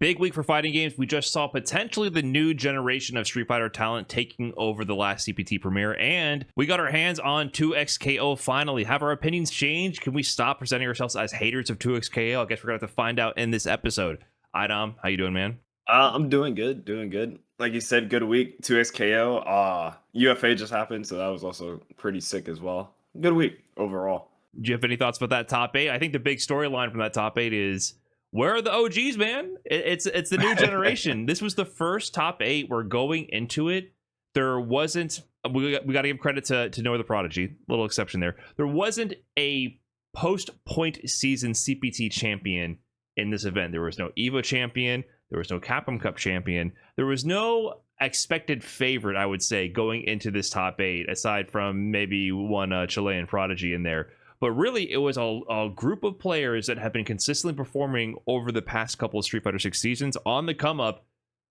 Big week for fighting games. We just saw potentially the new generation of Street Fighter talent taking over the last CPT Premiere, and we got our hands on 2XKO finally. Have our opinions changed? Can we stop presenting ourselves as haters of 2XKO? I guess we're gonna have to find out in this episode. Idom, how you doing, man? I'm doing good. Like you said, good week. 2XKO. UFA just happened, so that was also pretty sick as well. Good week overall. Do you have any thoughts about that top 8? I think the big storyline from that top 8 is, where are the OGs, man? It's the new generation. This was the first top 8 where going into it, there wasn't, we got to give credit to Noah the Prodigy, little exception there. There wasn't a post-point season CPT champion in this event. There was no EVO champion. There was no Capcom Cup champion. There was no expected favorite, I would say, going into this top 8, aside from maybe one Chilean prodigy in there. But really, it was a group of players that have been consistently performing over the past couple of Street Fighter 6 seasons on the come up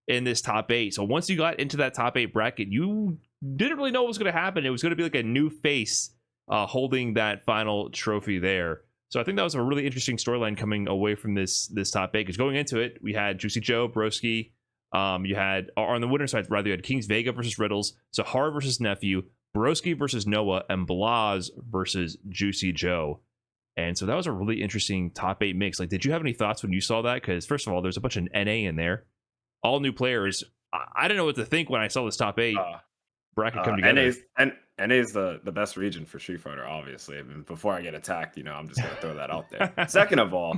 in this top 8. So once you got into that top 8 bracket, you didn't really know what was going to happen. It was going to be like a new face holding that final trophy there. So I think that was a really interesting storyline coming away from this top 8. Because going into it, we had Juicy Joe, Broski. You had, or on the winner side, rather, you had Kingsvega versus Riddles, Sahara versus Nephew, Broski versus Noah, and Blaz versus Juicy Joe. And so that was a really interesting top 8 mix. Like, did you have any thoughts when you saw that? Because first of all, there's a bunch of NA in there, all new players. I didn't know what to think when I saw this top 8 bracket come together. NA is the best region for Street Fighter, obviously. I mean, before I get attacked, I'm just gonna throw that out there. Second of all,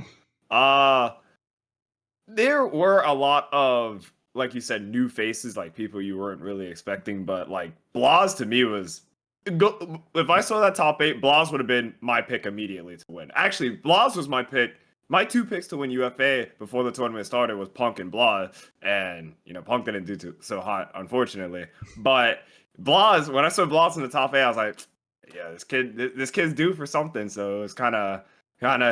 there were a lot of, like you said, new faces, like people you weren't really expecting. But like Blaz to me was, if I saw that top 8, Blaz would have been my pick immediately to win. Actually, Blaz was my pick. My 2 picks to win UFA before the tournament started was Punk and Blaz, and Punk didn't do so hot, unfortunately. But Blaz, when I saw Blaz in the top 8, I was like, yeah, this kid's due for something. So it's kind of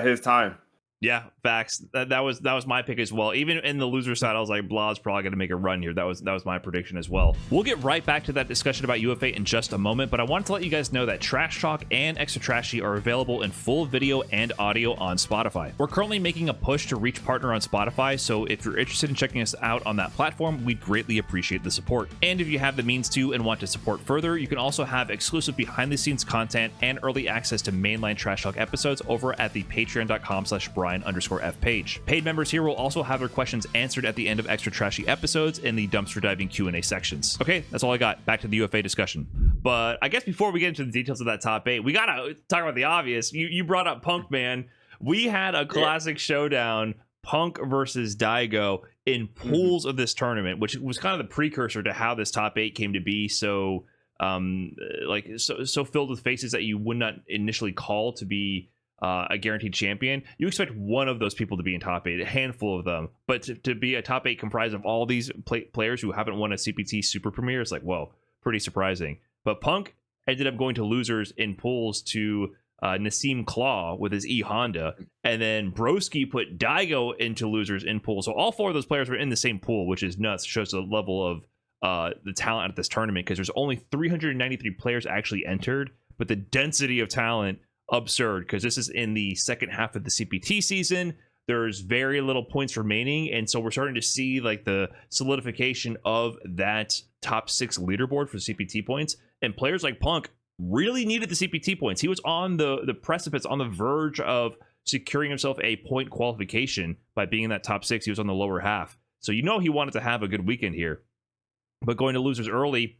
his time. Yeah, facts. That was my pick as well. Even in the loser side, I was like, Blaz probably going to make a run here. That was my prediction as well. We'll get right back to that discussion about UFA in just a moment, but I wanted to let you guys know that Trash Talk and Extra Trashy are available in full video and audio on Spotify. We're currently making a push to reach partner on Spotify, so if you're interested in checking us out on that platform, we'd greatly appreciate the support. And if you have the means to and want to support further, you can also have exclusive behind-the-scenes content and early access to mainline Trash Talk episodes over at the patreon.com/Brian_F page. Paid members here will also have their questions answered at the end of Extra Trashy episodes in the dumpster diving Q&A sections. Okay, that's all I got. Back to the UFA discussion. But I guess before we get into the details of that top 8, we gotta talk about the obvious. You brought up Punk, man. We had a classic showdown, Punk versus Daigo, in pools of this tournament, which was kind of the precursor to how this top 8 came to be so filled with faces that you would not initially call to be a guaranteed champion. You expect one of those people to be in top 8, a handful of them, but to be a top 8 comprised of all these players who haven't won a CPT Super Premiere is like, whoa, pretty surprising. But Punk ended up going to losers in pools to Nassim Claw with his E Honda, and then Broski put Daigo into losers in pools. So all 4 of those players were in the same pool, which is nuts. Shows the level of the talent at this tournament, because there's only 393 players actually entered, but the density of talent, absurd, because this is in the second half of the CPT season. There's very little points remaining, and so we're starting to see like the solidification of that top 6 leaderboard for CPT points. And players like Punk really needed the CPT points. He was on the precipice, on the verge of securing himself a point qualification by being in that top 6. He was on the lower half, so he wanted to have a good weekend here. But going to losers early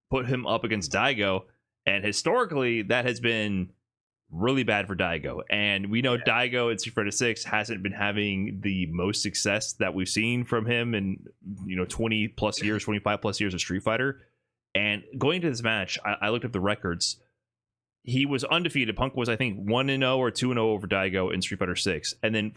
put him up against Daigo, and historically that has been really bad for Daigo. And we know Daigo in Street Fighter 6 hasn't been having the most success that we've seen from him in 20 plus years, 25 plus years of Street Fighter. And going into this match, I looked up the records. He was undefeated. Punk was, I think, 1-0 or 2-0 over Daigo in Street Fighter 6. And then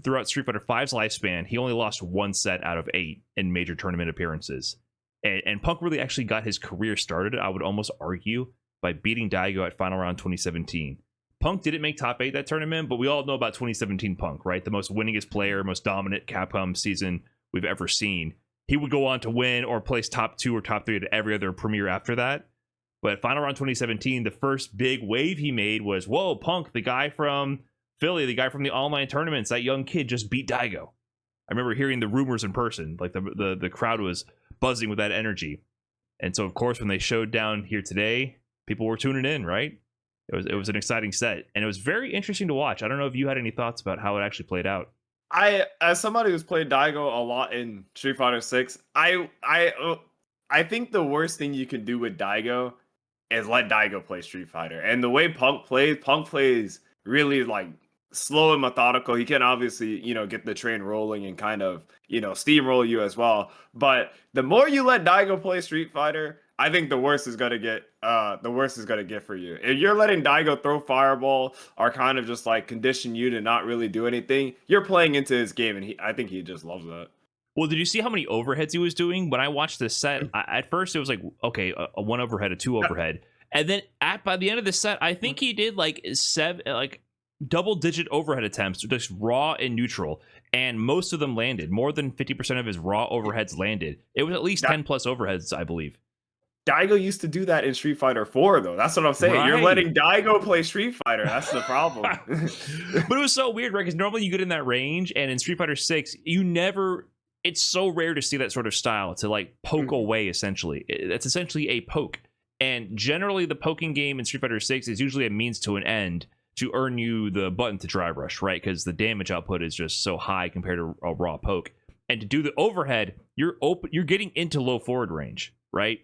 throughout Street Fighter 5's lifespan, he only lost 1 set out of 8 in major tournament appearances. And Punk really actually got his career started, I would almost argue, by beating Daigo at Final Round 2017. Punk didn't make top 8 that tournament, but we all know about 2017 Punk, right? The most winningest player, most dominant Capcom season we've ever seen. He would go on to win or place top 2 or top 3 at every other premiere after that. But Final Round 2017, the first big wave he made was, whoa, Punk, the guy from Philly, the guy from the online tournaments, that young kid just beat Daigo. I remember hearing the rumors in person. Like the crowd was buzzing with that energy. And so, of course, when they showed down here today, people were tuning in, right? It was an exciting set, and it was very interesting to watch. I don't know if you had any thoughts about how it actually played out. As somebody who's played Daigo a lot in Street Fighter 6, I think the worst thing you can do with Daigo is let Daigo play Street Fighter. And the way Punk plays really like slow and methodical. He can obviously, get the train rolling and kind of, steamroll you as well. But the more you let Daigo play Street Fighter, I think the worst is gonna get for you. If you're letting Daigo throw fireball or kind of just like condition you to not really do anything, you're playing into his game, and I think he just loves that. Well, did you see how many overheads he was doing? When I watched this set, at first it was like, okay, a one overhead, a two overhead. And then by the end of the set, I think he did like double-digit overhead attempts, just raw and neutral. And most of them landed. More than 50% of his raw overheads landed. It was at least 10 plus overheads, I believe. Daigo used to do that in Street Fighter 4, though. That's what I'm saying. Right. You're letting Daigo play Street Fighter. That's the problem. But it was so weird, right? Because normally you get in that range, and in Street Fighter 6, it's so rare to see that sort of style to like poke away, essentially. It's essentially a poke. And generally, the poking game in Street Fighter 6 is usually a means to an end to earn you the button to drive rush, right? Because the damage output is just so high compared to a raw poke. And to do the overhead, you're getting into low forward range, right?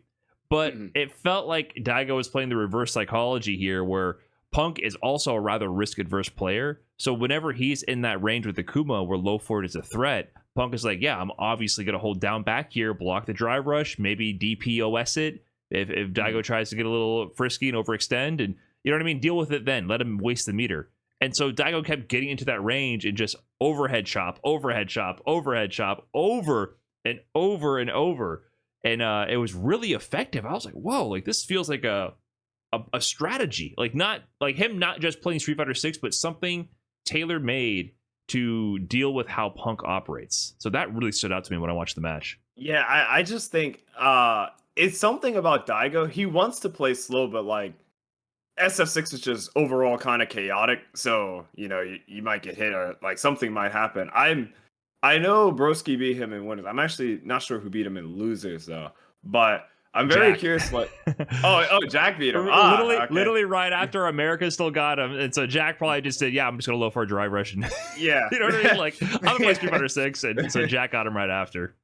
But it felt like Daigo was playing the reverse psychology here, where Punk is also a rather risk-adverse player. So whenever he's in that range with Akuma, where low forward is a threat, Punk is like, yeah, I'm obviously going to hold down back here, block the drive rush, maybe DPOS it. If Daigo tries to get a little frisky and overextend, and you know what I mean, deal with it then. Let him waste the meter. And so Daigo kept getting into that range and just overhead chop, overhead chop, overhead chop, over and over and over. And it was really effective. I was like, whoa, like this feels like a strategy. Like not just playing Street Fighter 6, but something tailor-made to deal with how Punk operates. So that really stood out to me when I watched the match. Yeah, I just think it's something about Daigo. He wants to play slow, but like SF6 is just overall kind of chaotic. So, you might get hit or like something might happen. I know Broski beat him in winners. I'm actually not sure who beat him in losers though. But I'm very curious what Jack beat him. Literally right after America still got him. And so Jack probably just said, yeah, I'm just gonna low for drive rush. Yeah. You know what I mean? Like I'm gonna play Street Fighter 6, and so Jack got him right after.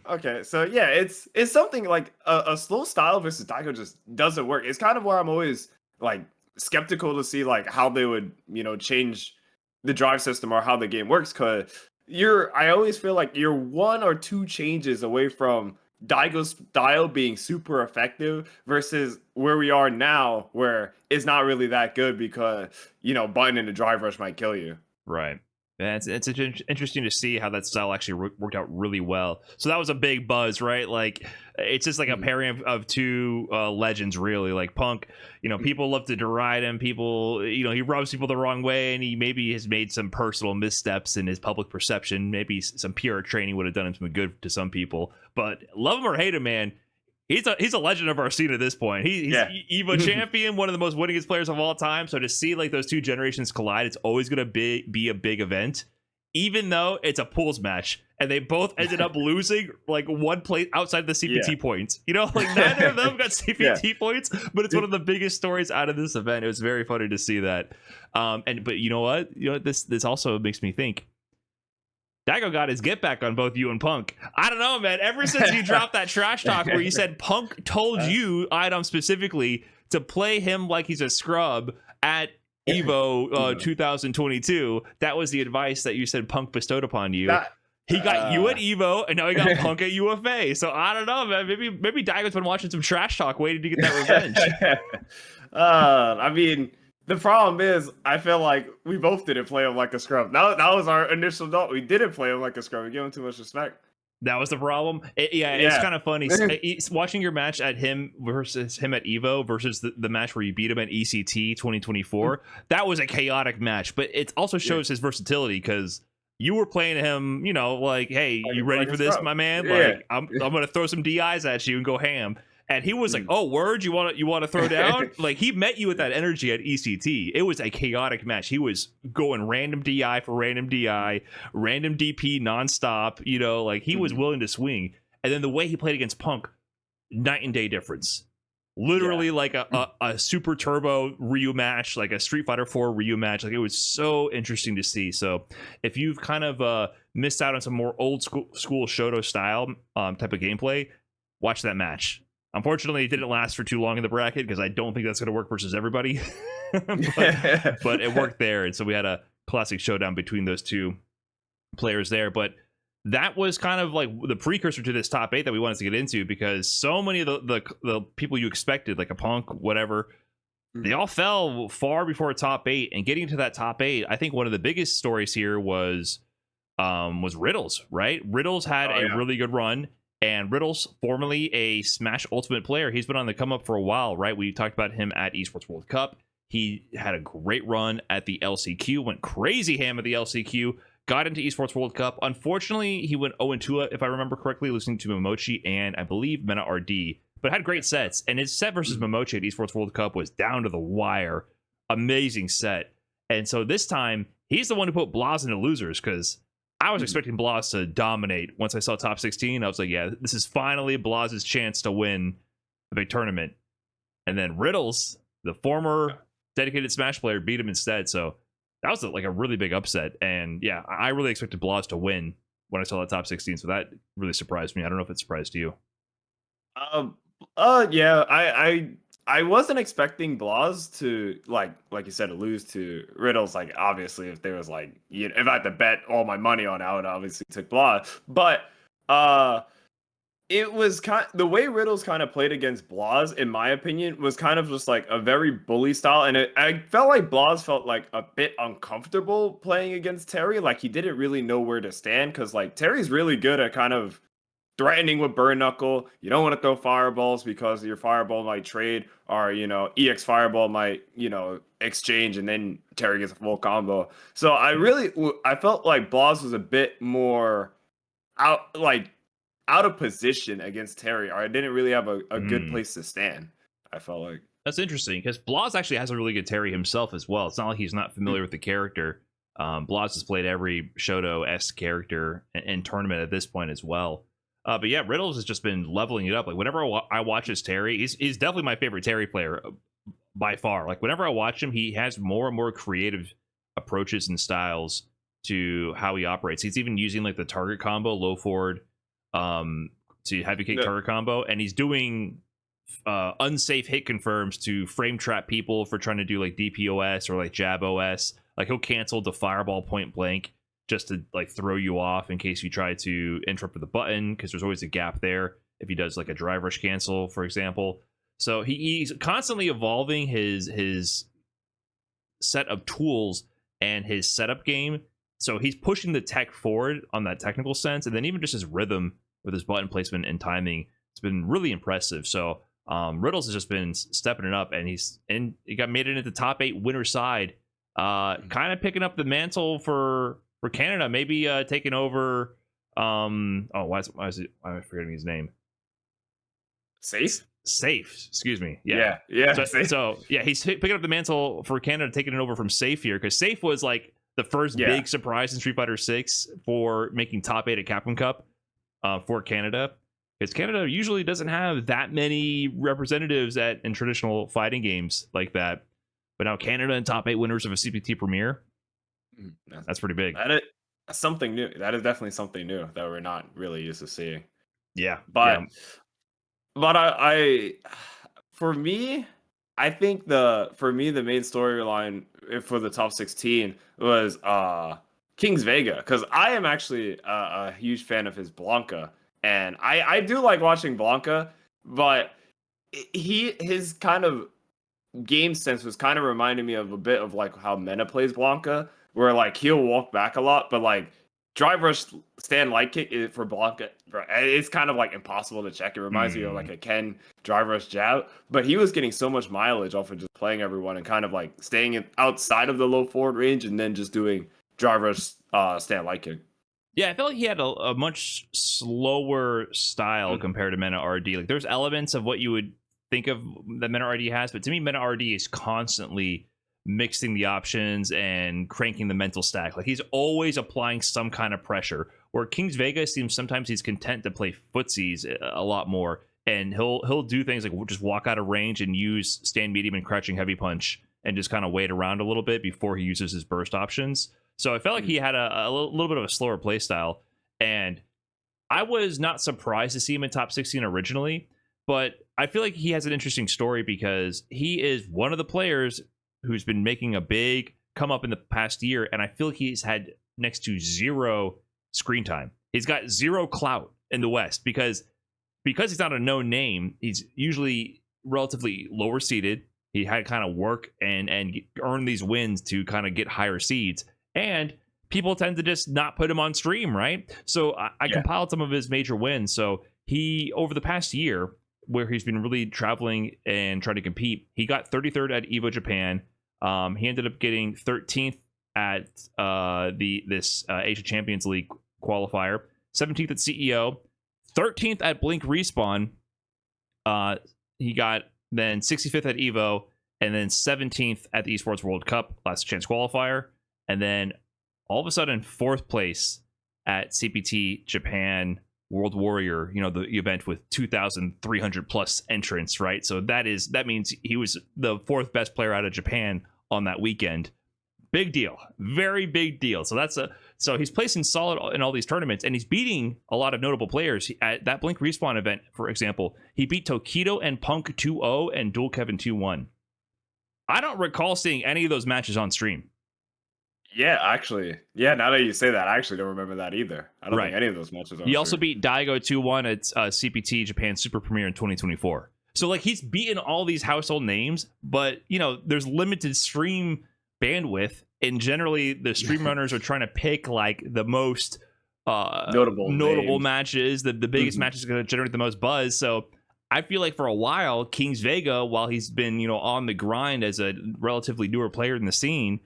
Okay, so yeah, it's something like a slow style versus Daigo just doesn't work. It's kind of where I'm always like skeptical to see like how they would, change the drive system or how the game works, because I always feel like you're one or two changes away from Daigo's style being super effective versus where we are now, where it's not really that good because, button in the drive rush might kill you. Right. Yeah, it's interesting to see how that style actually worked out really well. So that was a big buzz, right? Like it's just like a pairing of two legends, really. Like Punk, people love to deride him. People, he rubs people the wrong way, and he maybe has made some personal missteps in his public perception. Maybe some PR training would have done him some good to some people. But love him or hate him, man, he's a legend of our scene at this point. He's EVO champion, one of the most winningest players of all time. So to see like those two generations collide, it's always going to be a big event, even though it's a pools match and they both ended up losing like one place outside the CPT points. Like neither of them got CPT points, but it's one of the biggest stories out of this event. It was very funny to see that. But you know what? This also makes me think. Daigo got his get back on both you and Punk. I don't know, man. Ever since you dropped that trash talk where you said Punk told you, Idom specifically, to play him like he's a scrub at EVO 2022, that was the advice that you said Punk bestowed upon you. He got you at EVO, and now he got Punk at UFA. So I don't know, man. Maybe Daigo's been watching some trash talk waiting to get that revenge. I mean... The problem is, I feel like we both didn't play him like a scrub. That was our initial thought. We didn't play him like a scrub. We gave him too much respect. That was the problem. It's kind of funny. Watching your match at him versus him at EVO versus the match where you beat him at ECT 2024, that was a chaotic match. But it also shows his versatility, because you were playing him, like, hey, you ready for this, my man? Like, I'm going to throw some DIs at you and go ham. And he was like, "Oh, word, you want to throw down?" Like, he met you with that energy at ECT. It was a chaotic match. He was going random DI for random DI, random DP nonstop. You know, like he was willing to swing. And then the way he played against Punk, night and day difference. Literally like a Super Turbo Ryu match, like a Street Fighter 4 Ryu match. Like, it was so interesting to see. So if you've kind of missed out on some more old school Shoto style type of gameplay, watch that match. Unfortunately, it didn't last for too long in the bracket because I don't think that's going to work versus everybody. but it worked there. And so we had a classic showdown between those two players there. But that was kind of like the precursor to this top 8 that we wanted to get into, because so many of the people you expected, like a Punk, whatever, they all fell far before a top 8. And getting to that top 8, I think one of the biggest stories here was Riddles, right? Riddles had a really good run, and Riddles, formerly a Smash Ultimate player, he's been on the come up for a while, right? We talked about him at Esports World Cup. He had a great run at the LCQ, went crazy ham at the LCQ, got into Esports World Cup. Unfortunately, he went 0-2, if I remember correctly, losing to Momochi and I believe Mena RD, but had great sets. And his set versus Momochi at Esports World Cup was down to the wire. Amazing set. And so this time, he's the one who put Blaz into losers, because I was expecting Blaz to dominate. Once I saw top 16, I was like, yeah, this is finally Blaz's chance to win a big tournament. And then Riddles, the former dedicated Smash player, beat him instead. So that was like a really big upset. And yeah, I really expected Blaz to win when I saw that top 16. So that really surprised me. I don't know if it surprised you. Yeah, I wasn't expecting Blaz to like you said, lose to Riddles. Like, obviously, if there was like, you know, if I had to bet all my money on it, I would obviously take Blaz. But it was the way Riddles kind of played against Blaz, in my opinion, was kind of just like a very bully style, and I felt like Blaz felt like a bit uncomfortable playing against Terry. Like, he didn't really know where to stand, because like Terry's really good at kind of threatening with burn knuckle. You don't want to throw fireballs because your fireball might trade, or, you know, EX fireball might, you know, exchange, and then Terry gets a full combo. So I felt like Blaz was a bit more out of position against Terry, or I didn't really have a good place to stand, I felt like. That's interesting, because Blaz actually has a really good Terry himself as well. It's not like he's not familiar with the character. Blaz has played every Shoto-esque character in tournament at this point as well. But yeah, Riddles has just been leveling it up. Like, whenever I watch his Terry, he's definitely my favorite Terry player by far. Like, whenever I watch him, he has more and more creative approaches and styles to how he operates. He's even using like the target combo, low forward, to heavy kick target combo, and he's doing unsafe hit confirms to frame trap people for trying to do like DPOS or like jab OS. Like, he'll cancel the fireball point blank just to like throw you off in case you try to interrupt with the button, because there's always a gap there if he does like a drive rush cancel, for example. So he's constantly evolving his set of tools and his setup game. So he's pushing the tech forward on that technical sense, and then even just his rhythm with his button placement and timing, it's been really impressive. So Riddles has just been stepping it up, and he got made it into top 8 winner side, kind of picking up the mantle for Canada, maybe taking over. Why am I forgetting his name? Safe, excuse me. Yeah. So yeah, he's picking up the mantle for Canada, taking it over from Safe here, because Safe was like the first big surprise in Street Fighter 6 for making top 8 at Capcom Cup for Canada, because Canada usually doesn't have that many representatives in traditional fighting games like that. But now Canada and top 8 winners of a CPT Premiere, that's pretty big. That's something new. That is definitely something new that we're not really used to seeing. Yeah, but I for me, I think the main storyline for the top 16 was Kingsvega, because I am actually a huge fan of his Blanka, and I do like watching Blanka, but his kind of game sense was kind of reminding me of a bit of like how Mena plays Blanka, where like he'll walk back a lot, but like drive rush stand light kick for Blanka, it's kind of like impossible to check. It reminds me of like a Ken drive rush jab, but he was getting so much mileage off of just playing everyone and kind of like staying outside of the low forward range, and then just doing drive rush stand light kick. Yeah, I felt like he had a much slower style compared to Mena RD. Like, there's elements of what you would think of that Mena RD has, but to me, Mena RD is constantly mixing the options and cranking the mental stack. Like, he's always applying some kind of pressure. Where Kingsvega seems sometimes he's content to play footsies a lot more, and he'll do things like just walk out of range and use stand medium and crouching heavy punch and just kind of wait around a little bit before he uses his burst options. So I felt like he had a little bit of a slower play style, and I was not surprised to see him in top 16 originally, but I feel like he has an interesting story because he is one of the players who's been making a big come up in the past year, and I feel like he's had next to zero screen time. He's got zero clout in the West because he's not a known name. He's usually relatively lower seeded. He had to kind of work and earn these wins to kind of get higher seeds. And people tend to just not put him on stream, right? So I compiled some of his major wins. So he, over the past year, where he's been really traveling and trying to compete, he got 33rd at EVO Japan. He ended up getting 13th at this Asia Champions League qualifier, 17th at CEO, 13th at Blink Respawn. He got then 65th at EVO, and then 17th at the Esports World Cup last chance qualifier. And then all of a sudden, 4th place at CPT Japan World Warrior, the event with 2,300 plus entrants, right? So that means he was the 4th best player out of Japan on that weekend. Big deal, very big deal. So he's placing solid in all these tournaments, and he's beating a lot of notable players. At that Blink Respawn event, for example, he beat Tokido and Punk 2-0 and Dual Kevin 2-1. I don't recall seeing any of those matches on stream. Yeah, actually. Yeah, now that you say that, I actually don't remember that either. I don't think any of those matches are. He also beat Daigo 2-1 at CPT Japan Super Premiere in 2024. So, like, he's beaten all these household names, but, there's limited stream bandwidth, and generally the stream runners are trying to pick, like, the most notable matches, the biggest matches are going to generate the most buzz. So, I feel like for a while, Kingsvega, while he's been, on the grind as a relatively newer player in the scene,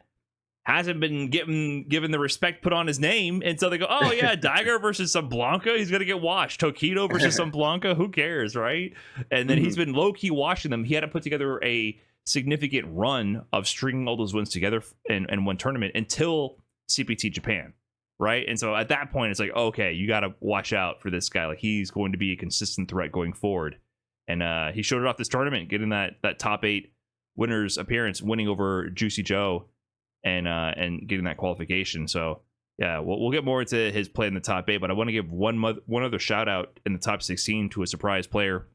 hasn't been given the respect put on his name, and so they go, oh yeah, Daigo versus some Blanka, he's gonna get washed. Tokido versus some Blanka, who cares, right? And then he's been low-key washing them. He had to put together a significant run of stringing all those wins together in one tournament until CPT Japan, right? And so at that point, it's like, okay, you got to watch out for this guy. Like, he's going to be a consistent threat going forward. And he showed it off this tournament, getting that top 8 winners appearance, winning over Juicy Joe, and getting that qualification. So yeah, we'll get more into his play in the top 8, but I want to give one other shout out in the top 16 to a surprise player,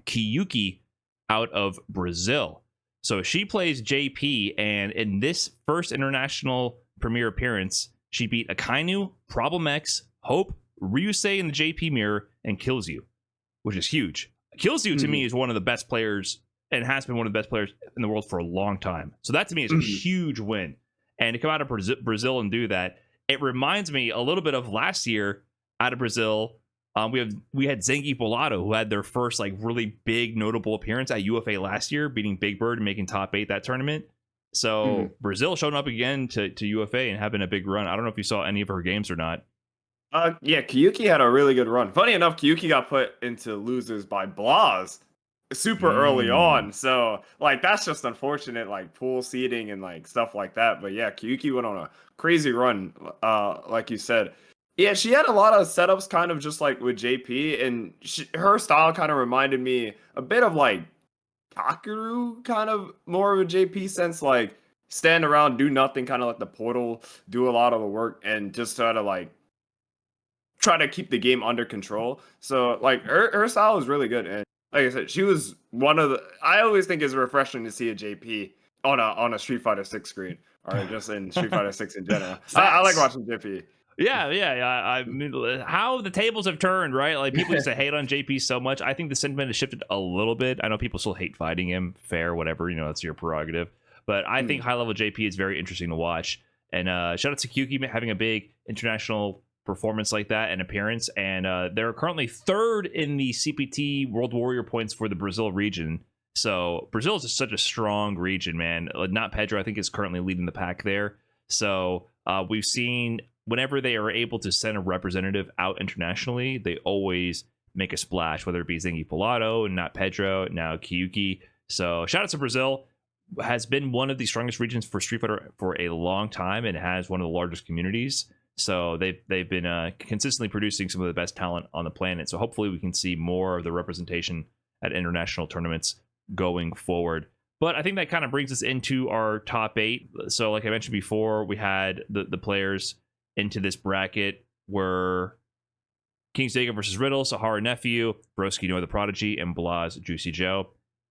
Kyuki, out of Brazil. So she plays JP, and in this first international premiere appearance, she beat Akainu, Problem X, Hope, Ryusei in the JP mirror, and Kills You, which is huge. Kills You to me is one of the best players, and has been one of the best players in the world for a long time. So that to me is a huge win. And to come out of Brazil and do that, it reminds me a little bit of last year out of Brazil. We had Zengi Volato, who had their first like really big notable appearance at UFA last year, beating Big Bird and making top 8 that tournament. So Brazil showing up again to UFA and having a big run. I don't know if you saw any of her games or not. Yeah, Kyuki had a really good run. Funny enough, Kyuki got put into losers by Blaz super early on, so like that's just unfortunate, like pool seeding and like stuff like that. But yeah, Kyuki went on a crazy run, like you said. Yeah, she had a lot of setups, kind of just like with JP, and her style kind of reminded me a bit of like Kakeru, kind of more of a JP sense, like stand around, do nothing, kind of like the portal, do a lot of the work, and just try to keep the game under control. So like her style is really good, and like I said, she was one of the. I always think it's refreshing to see a JP on a Street Fighter 6 screen, or just in Street Fighter 6 in general. I like watching JP. Yeah. I mean, how the tables have turned, right? Like, people used to hate on JP so much. I think the sentiment has shifted a little bit. I know people still hate fighting him. Fair, whatever. That's your prerogative. But I think high level JP is very interesting to watch. And shout out to Kyuki having a big international performance like that and appearance, and they're currently 3rd in the CPT World Warrior points for the Brazil region. So Brazil is just such a strong region, man. Not Pedro, I think, is currently leading the pack there. So we've seen whenever they are able to send a representative out internationally, they always make a splash, whether it be Zingy Pilato and not Pedro, now Kyuki. So shout out to Brazil. Has been one of the strongest regions for Street Fighter for a long time and has one of the largest communities. So they've been consistently producing some of the best talent on the planet. So hopefully we can see more of the representation at international tournaments going forward. But I think that kind of brings us into our top 8. So like I mentioned before, we had the players into this bracket were Kingsvega versus Riddle, Sahara Nephew, Broski Noah the Prodigy, and Blaz Juicy Joe.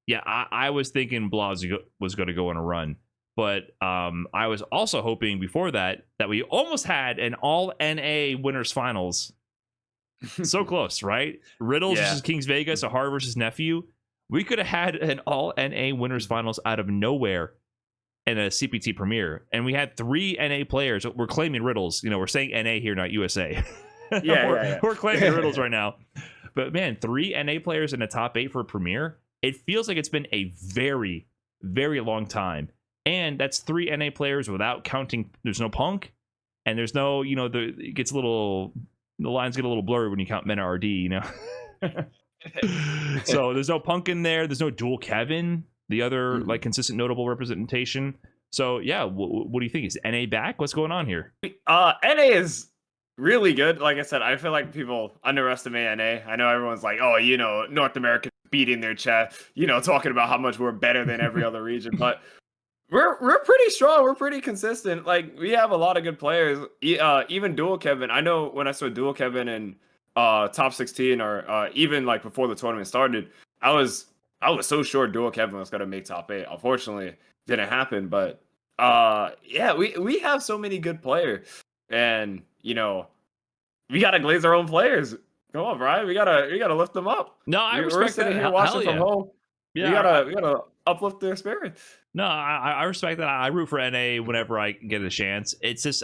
Yeah, I was thinking Blaz was going to go on a run. But I was also hoping before that we almost had an all NA winners finals. So close, right? Riddles versus Kingsvega, Sahara versus Nephew. We could have had an all NA winners finals out of nowhere in a CPT Premiere. And we had 3 NA players. We're claiming Riddles. We're saying NA here, not USA. We're claiming Riddles right now. But man, 3 NA players in a top 8 for a Premiere. It feels like it's been a very, very long time. And that's 3 NA players without counting. There's no Punk, and there's no, it gets the lines get a little blurry when you count Mena RD, So there's no Punk in there. There's no Dual Kevin, the other like consistent notable representation. So yeah, what do you think? Is NA back? What's going on here? NA is really good. Like I said, I feel like people underestimate NA. I know everyone's like, oh, North America beating their chest, talking about how much we're better than every other region, but we're pretty strong. We're pretty consistent. Like we have a lot of good players. Even Dual Kevin. I know when I saw Dual Kevin in top 16 or even like before the tournament started, I was so sure Dual Kevin was gonna make top 8. Unfortunately, didn't happen. But we have so many good players, and we gotta glaze our own players. Come on, Brian. We gotta lift them up. No, I respect we're sitting that. here watching from home. Yeah, we gotta uplift their spirits. No, I respect that. I root for NA whenever I get a chance. It's just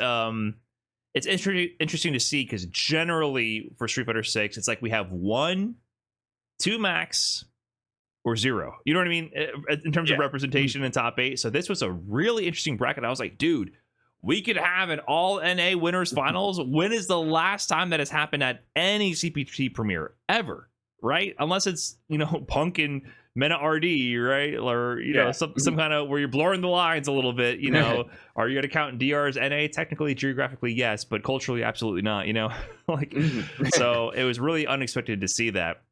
it's interesting to see because generally for Street Fighter 6, it's like we have 1, 2 max, or 0. You know what I mean? In terms of representation in top 8. So this was a really interesting bracket. I was like, dude, we could have an all NA winners finals. When is the last time that has happened at any CPT Premiere ever? Right? Unless it's Punk and Mena RD, right? Or some kind of where you're blurring the lines a little bit. Are you going to count DR as NA? Technically, geographically, yes, but culturally, absolutely not. So it was really unexpected to see that.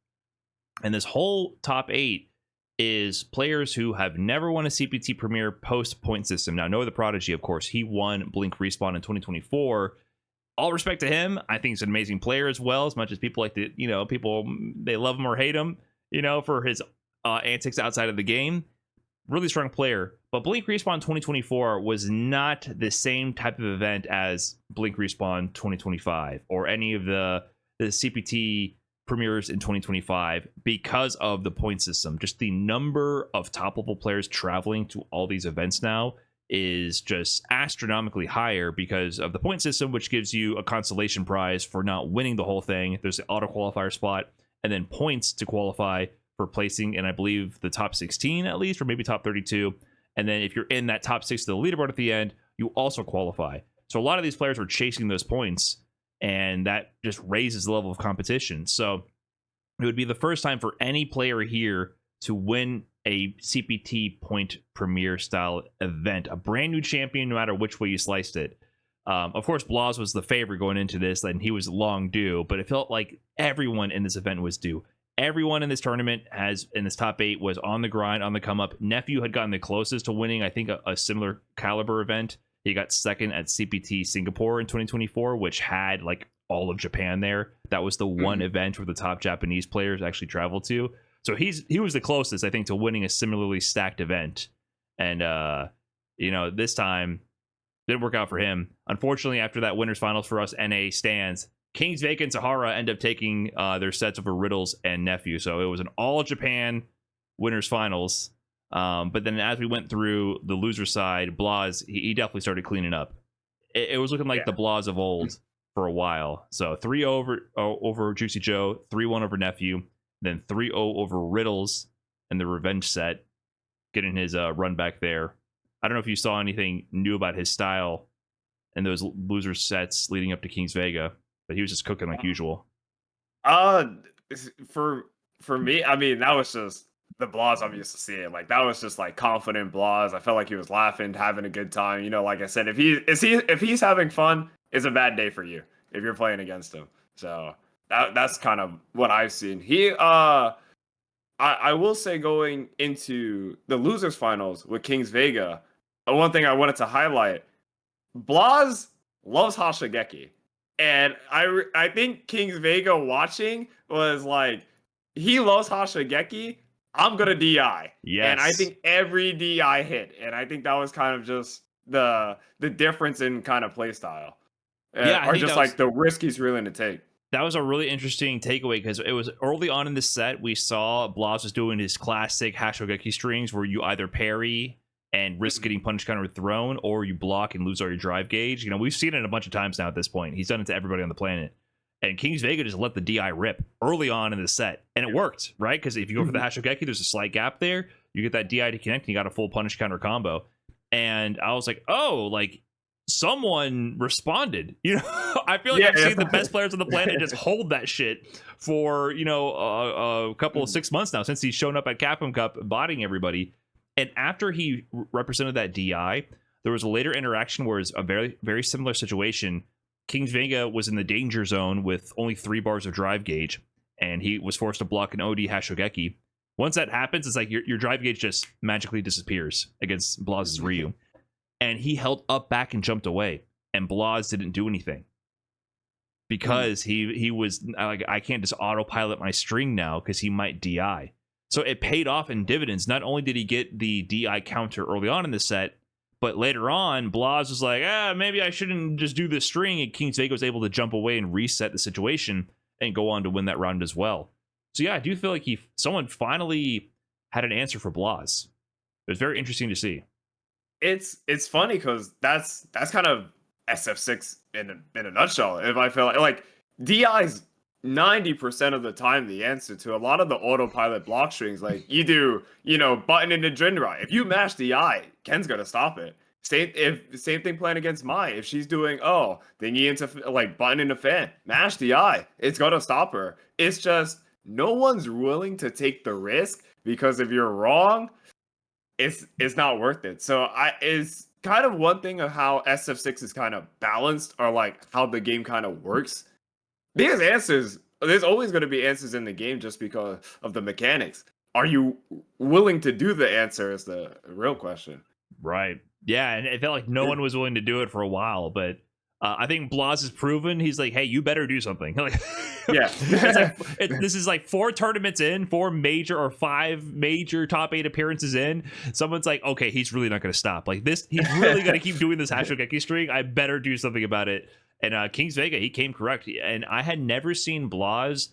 And this whole top 8 is players who have never won a CPT Premiere post point system. Now, Noah the Prodigy, of course, he won Blink Respawn in 2024. All respect to him. I think he's an amazing player as well, as much as people like to, people, they love him or hate him, for his antics outside of the game. Really strong player. But Blink Respawn 2024 was not the same type of event as Blink Respawn 2025 or any of the CPT Premieres in 2025 because of the point system. Just the number of top level players traveling to all these events now is just astronomically higher because of the point system, which gives you a consolation prize for not winning the whole thing. There's the auto qualifier spot and then points to qualify for placing in, I believe, the top 16 at least, or maybe top 32. And then if you're in that top 6 of the leaderboard at the end, you also qualify. So a lot of these players were chasing those points, and that just raises the level of competition. So it would be the first time for any player here to win a CPT point Premiere style event, a brand new champion, no matter which way you sliced it. Of course, Blaz was the favorite going into this, and he was long due, but it felt like everyone in this event was due. Everyone in this tournament in this top 8 was on the grind, on the come up. Nephew had gotten the closest to winning, I think, a similar caliber event. He got second at CPT Singapore in 2024, which had like all of Japan there. That was the one event where the top Japanese players actually traveled to. So he was the closest, I think, to winning a similarly stacked event. And this time didn't work out for him. Unfortunately, after that winners finals for us NA stands, Kingsvega and Sahara end up taking their sets over Riddles and Nephew. So it was an all Japan winners finals. But then as we went through the loser side, Blaz, he definitely started cleaning up. It was looking like the Blaz of old for a while. So 3-0 over Juicy Joe, 3-1 over Nephew, then 3-0 over Riddles in the revenge set, getting his run back there. I don't know if you saw anything new about his style in those loser sets leading up to Kingsvega, but he was just cooking like usual. Uh, for me, I mean, that was just the Blaz I'm used to seeing. Like that was just like confident Blaz. I felt like he was laughing, having a good time. You know, like I said, if he's having fun, it's a bad day for you if you're playing against him. So that's kind of what I've seen. I will say going into the losers finals with Kingsvega, one thing I wanted to highlight, Blaz loves Hashogeki. And I think Kingsvega watching was like, he loves Hashogeki, I'm gonna DI. Yes. And I think every DI hit. And I think that was kind of just the difference in kind of play style. Or just like the risk he's willing to take. That was a really interesting takeaway because it was early on in the set we saw Blaz was doing his classic Hashogeki strings where you either parry and risk getting punch counter thrown, or you block and lose all your drive gauge. You know, we've seen it a bunch of times now at this point. He's done it to everybody on the planet. And Kingsvega just let the DI rip early on in the set. And it worked, right? Because if you go for the Hashogeki, there's a slight gap there. You get that DI to connect and you got a full punish counter combo. And I was like, oh, like someone responded. You know, I feel like I've seen the best players on the planet just hold that shit for, you know, a couple of 6 months now since he's shown up at Capcom Cup botting everybody. And after he represented that DI, there was a later interaction where it's a very, very similar situation. Kingsvega was in the danger zone with only 3 bars of drive gauge, and he was forced to block an OD Hashogeki. Once that happens, it's like your drive gauge just magically disappears against Blaz's Ryu. And he held up back and jumped away, and Blaz didn't do anything. Because he was like, I can't just autopilot my string now because he might DI. So it paid off in dividends. Not only did he get the DI counter early on in the set, but later on, Blaz was like, maybe I shouldn't just do this string. And Kingsvega was able to jump away and reset the situation and go on to win that round as well. So yeah, I do feel like someone finally had an answer for Blaz. It was very interesting to see. It's funny because that's kind of SF6 in a nutshell. If I feel like DI's 90% of the time the answer to a lot of the autopilot block strings. Like you do, you know, button into Jinrai. If you mash DI, Ken's gonna stop it. Same thing playing against Mai. If she's doing thingy into like button into fan, mash DI, it's gonna stop her. It's just no one's willing to take the risk because if you're wrong, it's not worth it. So is kind of one thing of how SF6 is kind of balanced, or like how the game kind of works. There's answers. There's always going to be answers in the game just because of the mechanics. Are you willing to do the answer is the real question. Right. Yeah, and it felt like no one was willing to do it for a while, but I think Blaz has proven he's like, hey, you better do something. Like, yeah. This is like 4 tournaments in, 4 major or 5 major top 8 appearances in. Someone's like, okay, he's really not going to stop. Like this, he's really going to keep doing this Hashogeki string. I better do something about it. And Kingsvega, he came correct. And I had never seen Blaz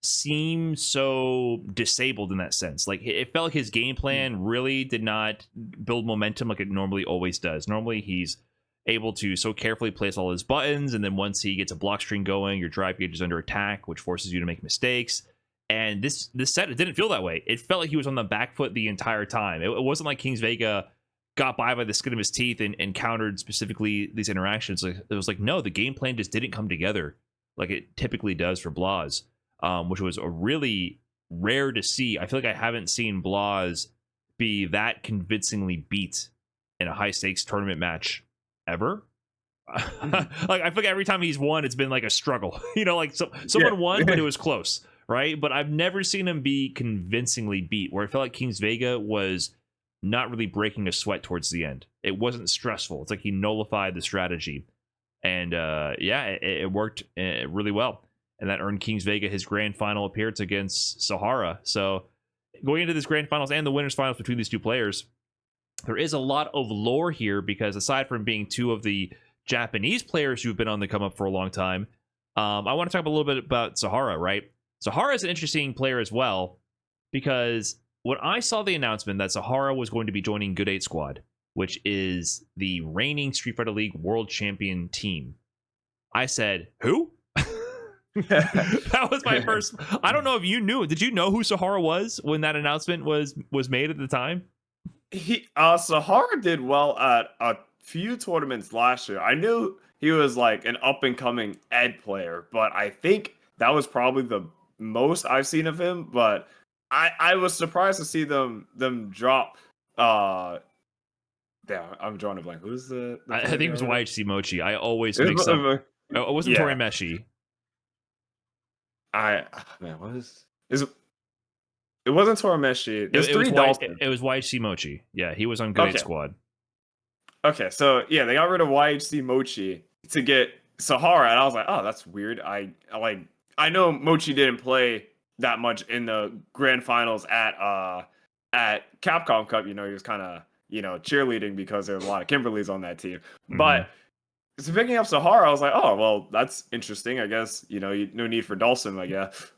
seem so disabled in that sense. Like it felt like his game plan really did not build momentum like it normally always does. Normally he's able to so carefully place all his buttons, and then once he gets a block string going, your drive gauge is under attack, which forces you to make mistakes. And this set, it didn't feel that way. It felt like he was on the back foot the entire time. It wasn't like Kingsvega got by the skin of his teeth and countered specifically these interactions. Like, it was like, no, the game plan just didn't come together like it typically does for Blaz, which was a really rare to see. I feel like I haven't seen Blaz be that convincingly beat in a high stakes tournament match ever. Like I feel like every time he's won, it's been like a struggle. You know, like someone won, but it was close, right? But I've never seen him be convincingly beat, where I felt like Kingsvega was not really breaking a sweat towards the end. It wasn't stressful. It's like he nullified the strategy. And it worked really well. And that earned Kingsvega his grand final appearance against Sahara. So going into this grand finals and the winners finals between these two players, there is a lot of lore here, because aside from being two of the Japanese players who've been on the come up for a long time, I want to talk a little bit about Sahara, right? Sahara is an interesting player as well, because when I saw the announcement that Sahara was going to be joining Good 8 Squad, which is the reigning Street Fighter League world champion team, I said, who? That was my first. I don't know if you knew. Did you know who Sahara was when that announcement was made at the time? Sahara did well at few tournaments last year. I knew he was like an up and coming Ed player, but I think that was probably the most I've seen of him. But I was surprised to see them drop. Damn, I'm drawing a blank. Who's the I think it was YHC Mochi. I always It mix was- up. It wasn't yeah. Torimeshi. Man, what is it? Wasn't Torimeshi. There's three Dalton. It was YHC Mochi. Yeah, he was on Good 8 Squad. Okay, so yeah, they got rid of YHC Mochi to get Sahara, and I was like, oh, that's weird. I know Mochi didn't play that much in the grand finals at Capcom Cup. You know, he was kind of cheerleading because there was a lot of Kimberleys on that team. Mm-hmm. But so picking up Sahara, I was like, oh well, that's interesting. I guess no need for Dawson, I guess.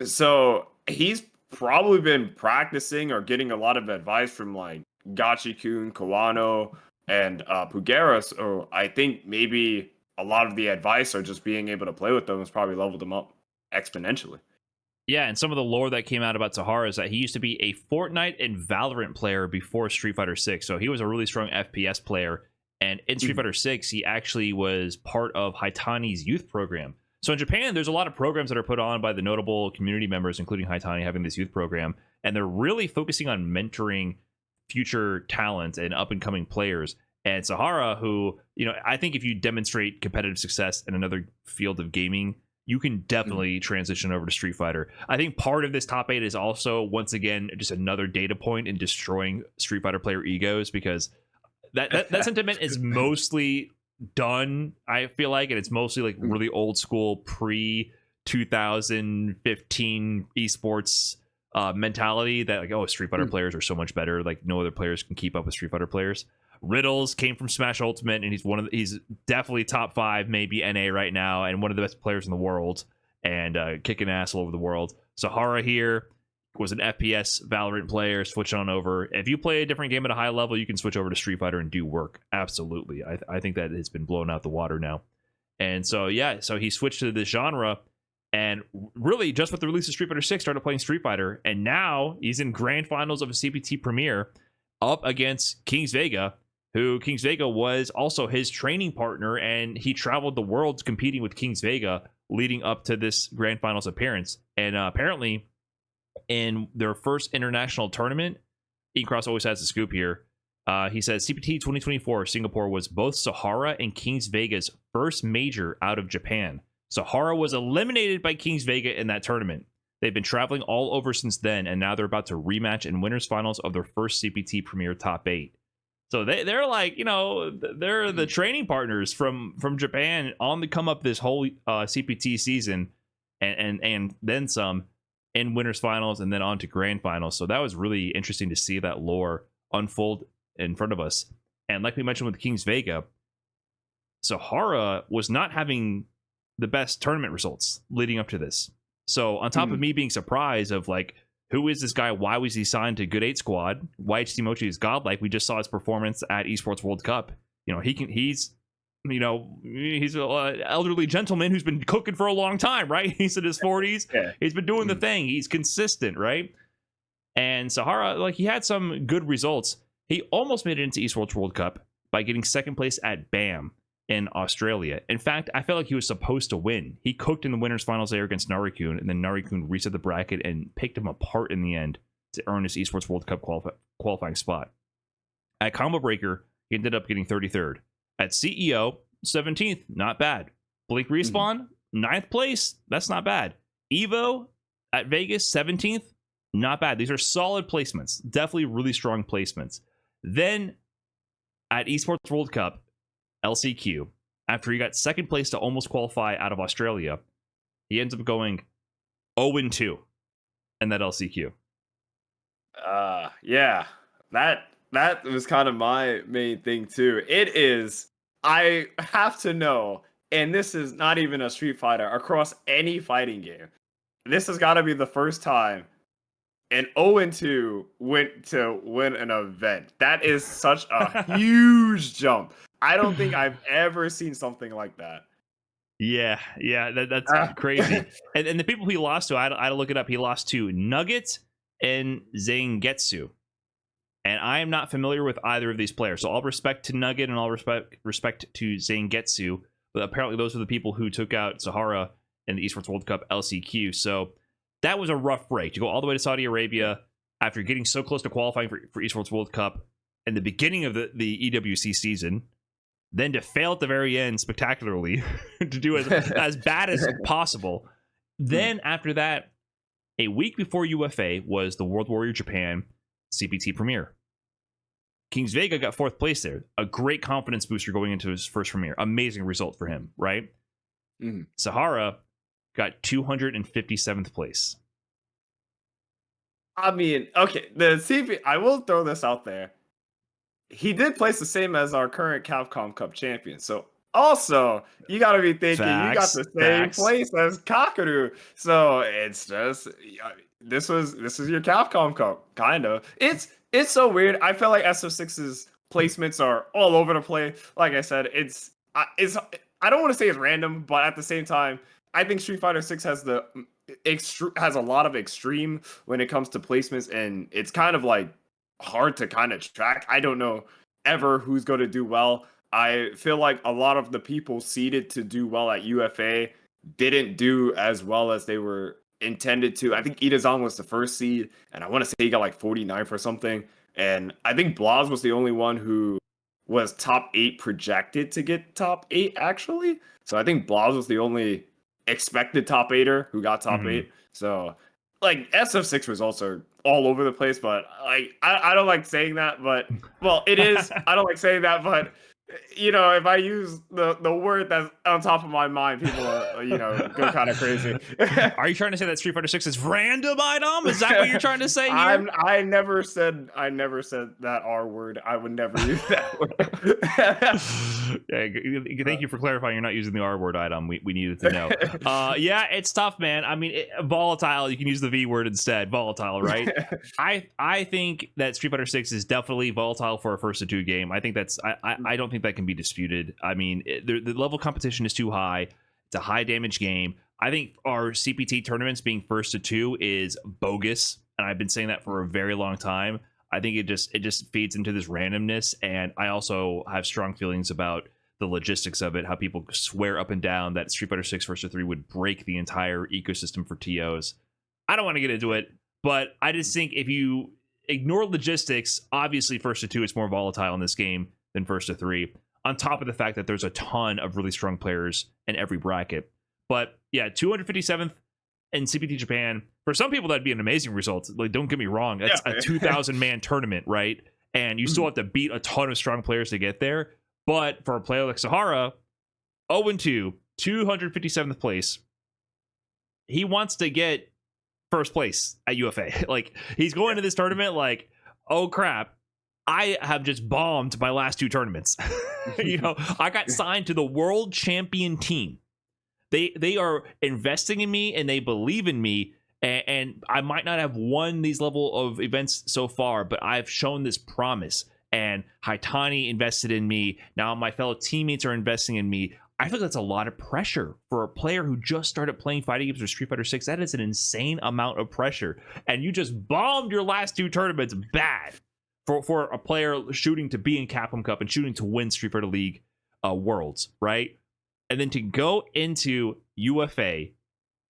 So he's probably been practicing or getting a lot of advice from like Gachi-kun, Kawano, and Pugera. So I think maybe a lot of the advice or just being able to play with them has probably leveled him up exponentially. Yeah, and some of the lore that came out about Sahara is that he used to be a Fortnite and Valorant player before Street Fighter 6. So he was a really strong FPS player. And in Street Fighter 6, he actually was part of Haitani's youth program. So in Japan, there's a lot of programs that are put on by the notable community members, including Haitani having this youth program. And they're really focusing on mentoring future talent and up-and-coming players. And Sahara, who, I think if you demonstrate competitive success in another field of gaming, you can definitely transition over to Street Fighter. I think part of this top 8 is also, once again, just another data point in destroying Street Fighter player egos, because that sentiment is mostly done, I feel like, and it's mostly like really old school pre-2015 esports mentality that like, oh, Street Fighter players are so much better, like no other players can keep up with Street Fighter players. Riddles came from Smash Ultimate, and he's definitely top 5, maybe NA right now, and one of the best players in the world, and kicking ass all over the world. Sahara here was an FPS Valorant player, switch on over. If you play a different game at a high level, you can switch over to Street Fighter and do work. Absolutely. I think that has been blown out the water now. And so, yeah, so he switched to this genre, and really just with the release of Street Fighter 6, started playing Street Fighter, and now he's in grand finals of a CPT Premiere up against Kingsvega, who Kingsvega was also his training partner, and he traveled the world competing with Kingsvega leading up to this grand finals appearance. And apparently, in their first international tournament, Cross always has the scoop here. He says CPT 2024 Singapore was both Sahara and Kingsvega's first major out of Japan. Sahara was eliminated by Kingsvega in that tournament. They've been traveling all over since then, and now they're about to rematch in winners finals of their first CPT Premiere top 8. So they're like, they're the training partners from Japan on the come up this whole CPT season, and then some in winners finals and then on to grand finals. So that was really interesting to see that lore unfold in front of us. And like we mentioned with Kingsvega, Sahara was not having the best tournament results leading up to this. So on top of me being surprised of like, who is this guy? Why was he signed to Good 8 Squad? YHC Mochi is godlike. We just saw his performance at Esports World Cup. He's an elderly gentleman who's been cooking for a long time, right? He's in his 40s. Yeah. He's been doing the thing. He's consistent, right? And Sahara, like, he had some good results. He almost made it into Esports World Cup by getting second place at BAM in Australia. In fact, I felt like he was supposed to win. He cooked in the winners finals there against Narikun, and then Narikun reset the bracket and picked him apart in the end to earn his Esports World Cup qualifying spot. At Combo Breaker, he ended up getting 33rd. At CEO, 17th, not bad. Blink Respawn, 9th place, that's not bad. Evo at Vegas, 17th, not bad. These are solid placements, definitely really strong placements. Then at Esports World Cup, LCQ, after he got second place to almost qualify out of Australia, he ends up going 0-2 in that LCQ. Yeah, that was kind of my main thing too. It is, I have to know, and this is not even a Street Fighter, across any fighting game, this has got to be the first time an 0-2 went to win an event. That is such a huge jump. I don't think I've ever seen something like that. Yeah, that's crazy. And the people he lost to, I had to look it up. He lost to Nugget and Zangetsu. And I am not familiar with either of these players. So all respect to Nugget and all respect to Zangetsu. But apparently those are the people who took out Sahara in the Esports World Cup LCQ. So that was a rough break to go all the way to Saudi Arabia after getting so close to qualifying for Esports World Cup in the beginning of the EWC season, then to fail at the very end spectacularly, to do as bad as possible. Then after that, a week before UFA was the World Warrior Japan CPT Premiere. Kingsvega got 4th place there. A great confidence booster going into his first premiere. Amazing result for him, right? Mm-hmm. Sahara got 257th place. I mean, okay, I will throw this out there. He did place the same as our current Capcom Cup champion. So also, you got to be thinking you got the same place as Kakaru. So it's just this was your Capcom Cup, kind of. It's so weird. I feel like SF6's placements are all over the place. Like I said, I don't want to say it's random, but at the same time, I think Street Fighter 6 has has a lot of extreme when it comes to placements, and it's kind of like hard to kind of track. I don't know ever who's going to do well. I feel like a lot of the people seeded to do well at UFA didn't do as well as they were intended to. I think Itazan was the first seed, and I want to say he got like 49th or something. And I think Blaz was the only one who was top 8 projected to get top 8, actually. So I think Blaz was the only expected top 8er who got top 8. So like SF6 results are all over the place, but like I don't like saying that, but well, it is. I don't like saying that, but you know, if I use the word that's on top of my mind, people are, you know, go kind of crazy. Are you trying to say that Street Fighter 6 is random item? Is that what you're trying to say here? I never said that R word. I would never use that word. Yeah, thank you for clarifying. You're not using the R word item. We needed to know. Yeah, it's tough, man. I mean, volatile. You can use the V word instead. Volatile, right? I think that Street Fighter 6 is definitely volatile for a first to 2 game. I think that's. I don't think that can be disputed. I mean, the level of competition is too high. It's a high damage game. I think our CPT tournaments being first to 2 is bogus, and I've been saying that for a very long time. I think it just feeds into this randomness, and I also have strong feelings about the logistics of it, how people swear up and down that Street Fighter 6 first to 3 would break the entire ecosystem for TOs. I don't want to get into it, but I just think if you ignore logistics, obviously first to 2 is more volatile in this game than first to 3, on top of the fact that there's a ton of really strong players in every bracket. But yeah, 257th in CPT Japan, for some people that'd be an amazing result. Like, don't get me wrong, that's a 2,000 man tournament, right? And you still have to beat a ton of strong players to get there. But for a player like Sahara, 0-2, 257th place, he wants to get first place at UFA. Like, he's going to this tournament like, oh crap, I have just bombed my last 2 tournaments. You know, I got signed to the world champion team. They are investing in me and they believe in me. And I might not have won these level of events so far, but I've shown this promise. And Haitani invested in me. Now my fellow teammates are investing in me. I feel that's a lot of pressure for a player who just started playing fighting games or Street Fighter 6. That is an insane amount of pressure. And you just bombed your last 2 tournaments bad. For a player shooting to be in Capcom Cup and shooting to win Street Fighter League Worlds, right? And then to go into UFA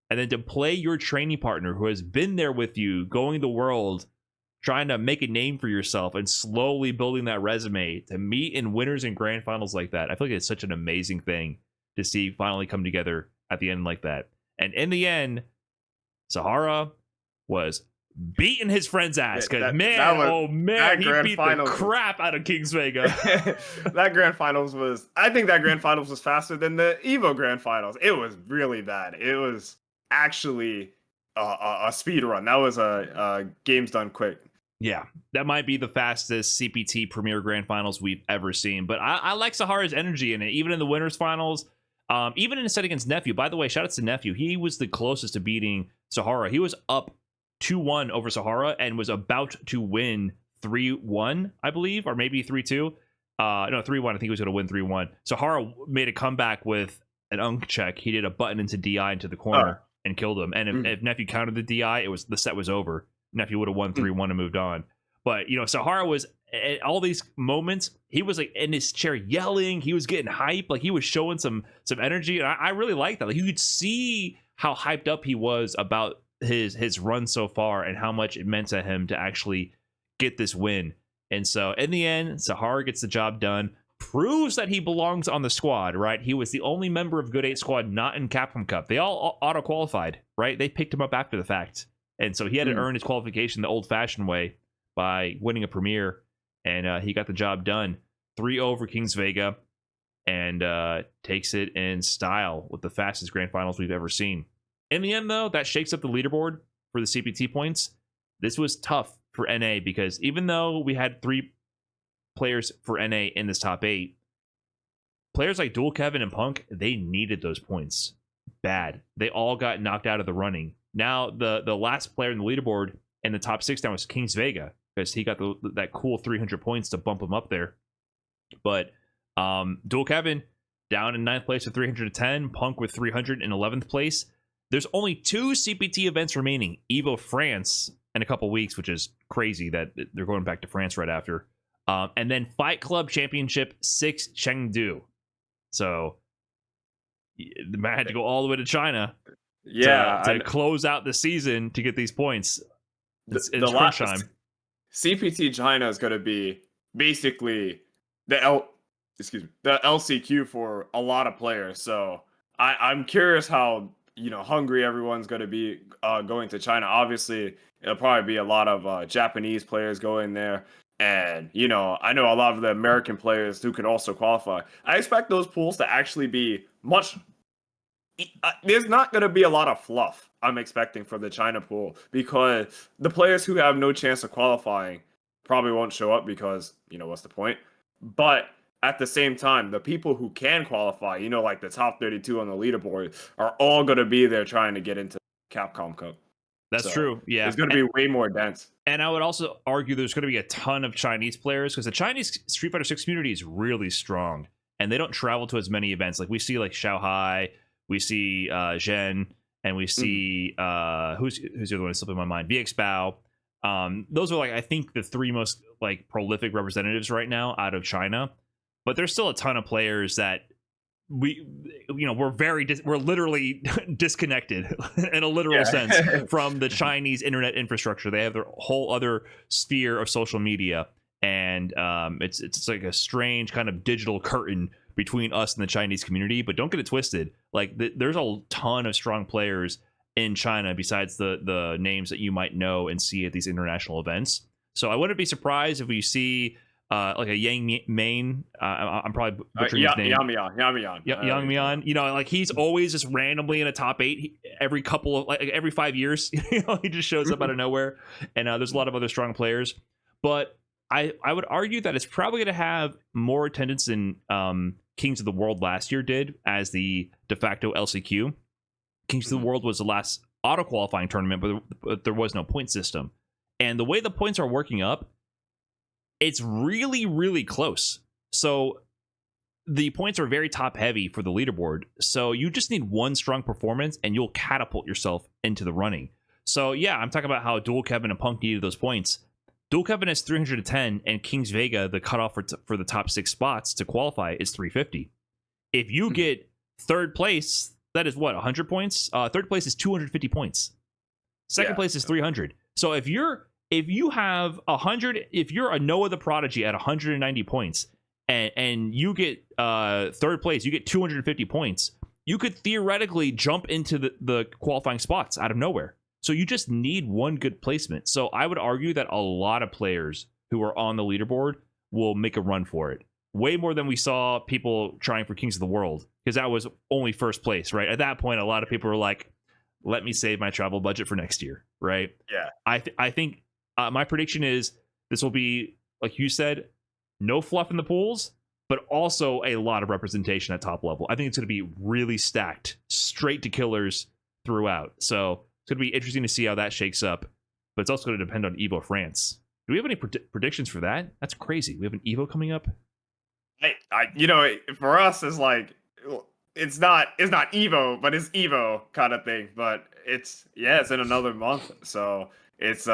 and then to play your training partner who has been there with you, going the world, trying to make a name for yourself and slowly building that resume, to meet in winners and grand finals like that. I feel like it's such an amazing thing to see finally come together at the end like that. And in the end, Sahara was beating his friend's ass, because he beat the crap out of Kingsvega. That grand finals was, I think that grand finals was faster than the Evo grand finals. It was really bad. It was actually a speed run. That was a games done quick. Yeah, that might be the fastest CPT Premiere grand finals we've ever seen. But I like Sahara's energy in it, even in the winners finals. Even in a set against Nephew. By the way, shout out to Nephew. He was the closest to beating Sahara. He was up 2-1 over Sahara and was about to win 3-1, I believe, or maybe 3-2. No, 3-1. I think he was going to win 3-1. Sahara made a comeback with an unk check. He did a button into DI into the corner and killed him. And if Nephew countered the DI, the set was over. Nephew would have won 3-1 and moved on. But Sahara was at all these moments. He was like in his chair yelling. He was getting hype. Like he was showing some energy, and I really liked that. Like you could see how hyped up he was about his run so far and how much it meant to him to actually get this win. And so in the end, Sahara gets the job done. Proves that he belongs on the squad, right? He was the only member of Good 8 squad not in Capcom Cup. They all auto-qualified, right? They picked him up after the fact. And so he had to earn his qualification the old-fashioned way by winning a Premiere, and he got the job done. 3-0 over Kingsvega, and takes it in style with the fastest Grand Finals we've ever seen. In the end, though, that shakes up the leaderboard for the CPT points. This was tough for NA because even though we had 3 players for NA in this top 8, players like Dual Kevin and Punk, they needed those points bad. They all got knocked out of the running. Now the last player in the leaderboard in the top 6 now was Kingsvega because he got that cool 300 points to bump him up there. But Dual Kevin down in 9th place with 310, Punk with 300 in 11th place. There's only 2 CPT events remaining, Evo France in a couple weeks, which is crazy that they're going back to France right after. And then Fight Club Championship 6 Chengdu. So the man had to go all the way to China to close out the season to get these points. It's crunch time. CPT China is going to be basically the LCQ for a lot of players. So I'm curious how hungry everyone's going to be going to China. Obviously, it'll probably be a lot of Japanese players going there. And, I know a lot of the American players who could also qualify. I expect those pools to actually be much... there's not going to be a lot of fluff, I'm expecting, for the China pool. Because the players who have no chance of qualifying probably won't show up because, what's the point? But at the same time, the people who can qualify, like the top 32 on the leaderboard, are all going to be there trying to get into Capcom Cup. That's true. Yeah. It's going to be way more dense. And I would also argue there's going to be a ton of Chinese players because the Chinese Street Fighter 6 community is really strong and they don't travel to as many events. Like we see like Shanghai, we see Zhen, and we see who's the other one slipping my mind? VX Bao. Those are like I think the 3 most like prolific representatives right now out of China. But there's still a ton of players that we're literally disconnected in a literal sense from the Chinese internet infrastructure. They have their whole other sphere of social media, and it's like a strange kind of digital curtain between us and the Chinese community. But don't get it twisted. Like there's a ton of strong players in China besides the names that you might know and see at these international events. So I wouldn't be surprised if we see like a Yang Main, I'm probably butchering his name. Yang Mian. Like he's always just randomly in a top 8 every 5 years. He just shows up out of nowhere. And there's a lot of other strong players. But I would argue that it's probably going to have more attendance than Kings of the World last year did as the de facto LCQ. Kings of the World was the last auto qualifying tournament, but there was no point system. And the way the points are working up, it's really, really close. So the points are very top heavy for the leaderboard. So you just need one strong performance and you'll catapult yourself into the running. So yeah, I'm talking about how Dual Kevin and Punk needed those points. Dual Kevin has 310 and Kingsvega, the cutoff for the top 6 spots to qualify, is 350. If you get 3rd place, that is what, 100 points? 3rd place is 250 points. 2nd place is 300. So if you have 100, if you're a Noah the Prodigy at 190 points and you get 3rd place, you get 250 points, you could theoretically jump into the qualifying spots out of nowhere. So you just need one good placement. So I would argue that a lot of players who are on the leaderboard will make a run for it. Way more than we saw people trying for Kings of the World, because that was only 1st place, right? At that point, a lot of people were like, let me save my travel budget for next year, right? Yeah. I think my prediction is this will be, like you said, no fluff in the pools, but also a lot of representation at top level. I think it's going to be really stacked, straight to killers throughout. So it's going to be interesting to see how that shakes up, but it's also going to depend on Evo France. Do we have any predictions for that? That's crazy. We have an Evo coming up. For us, it's like it's not Evo, but it's Evo kind of thing. But it's in another month, so it's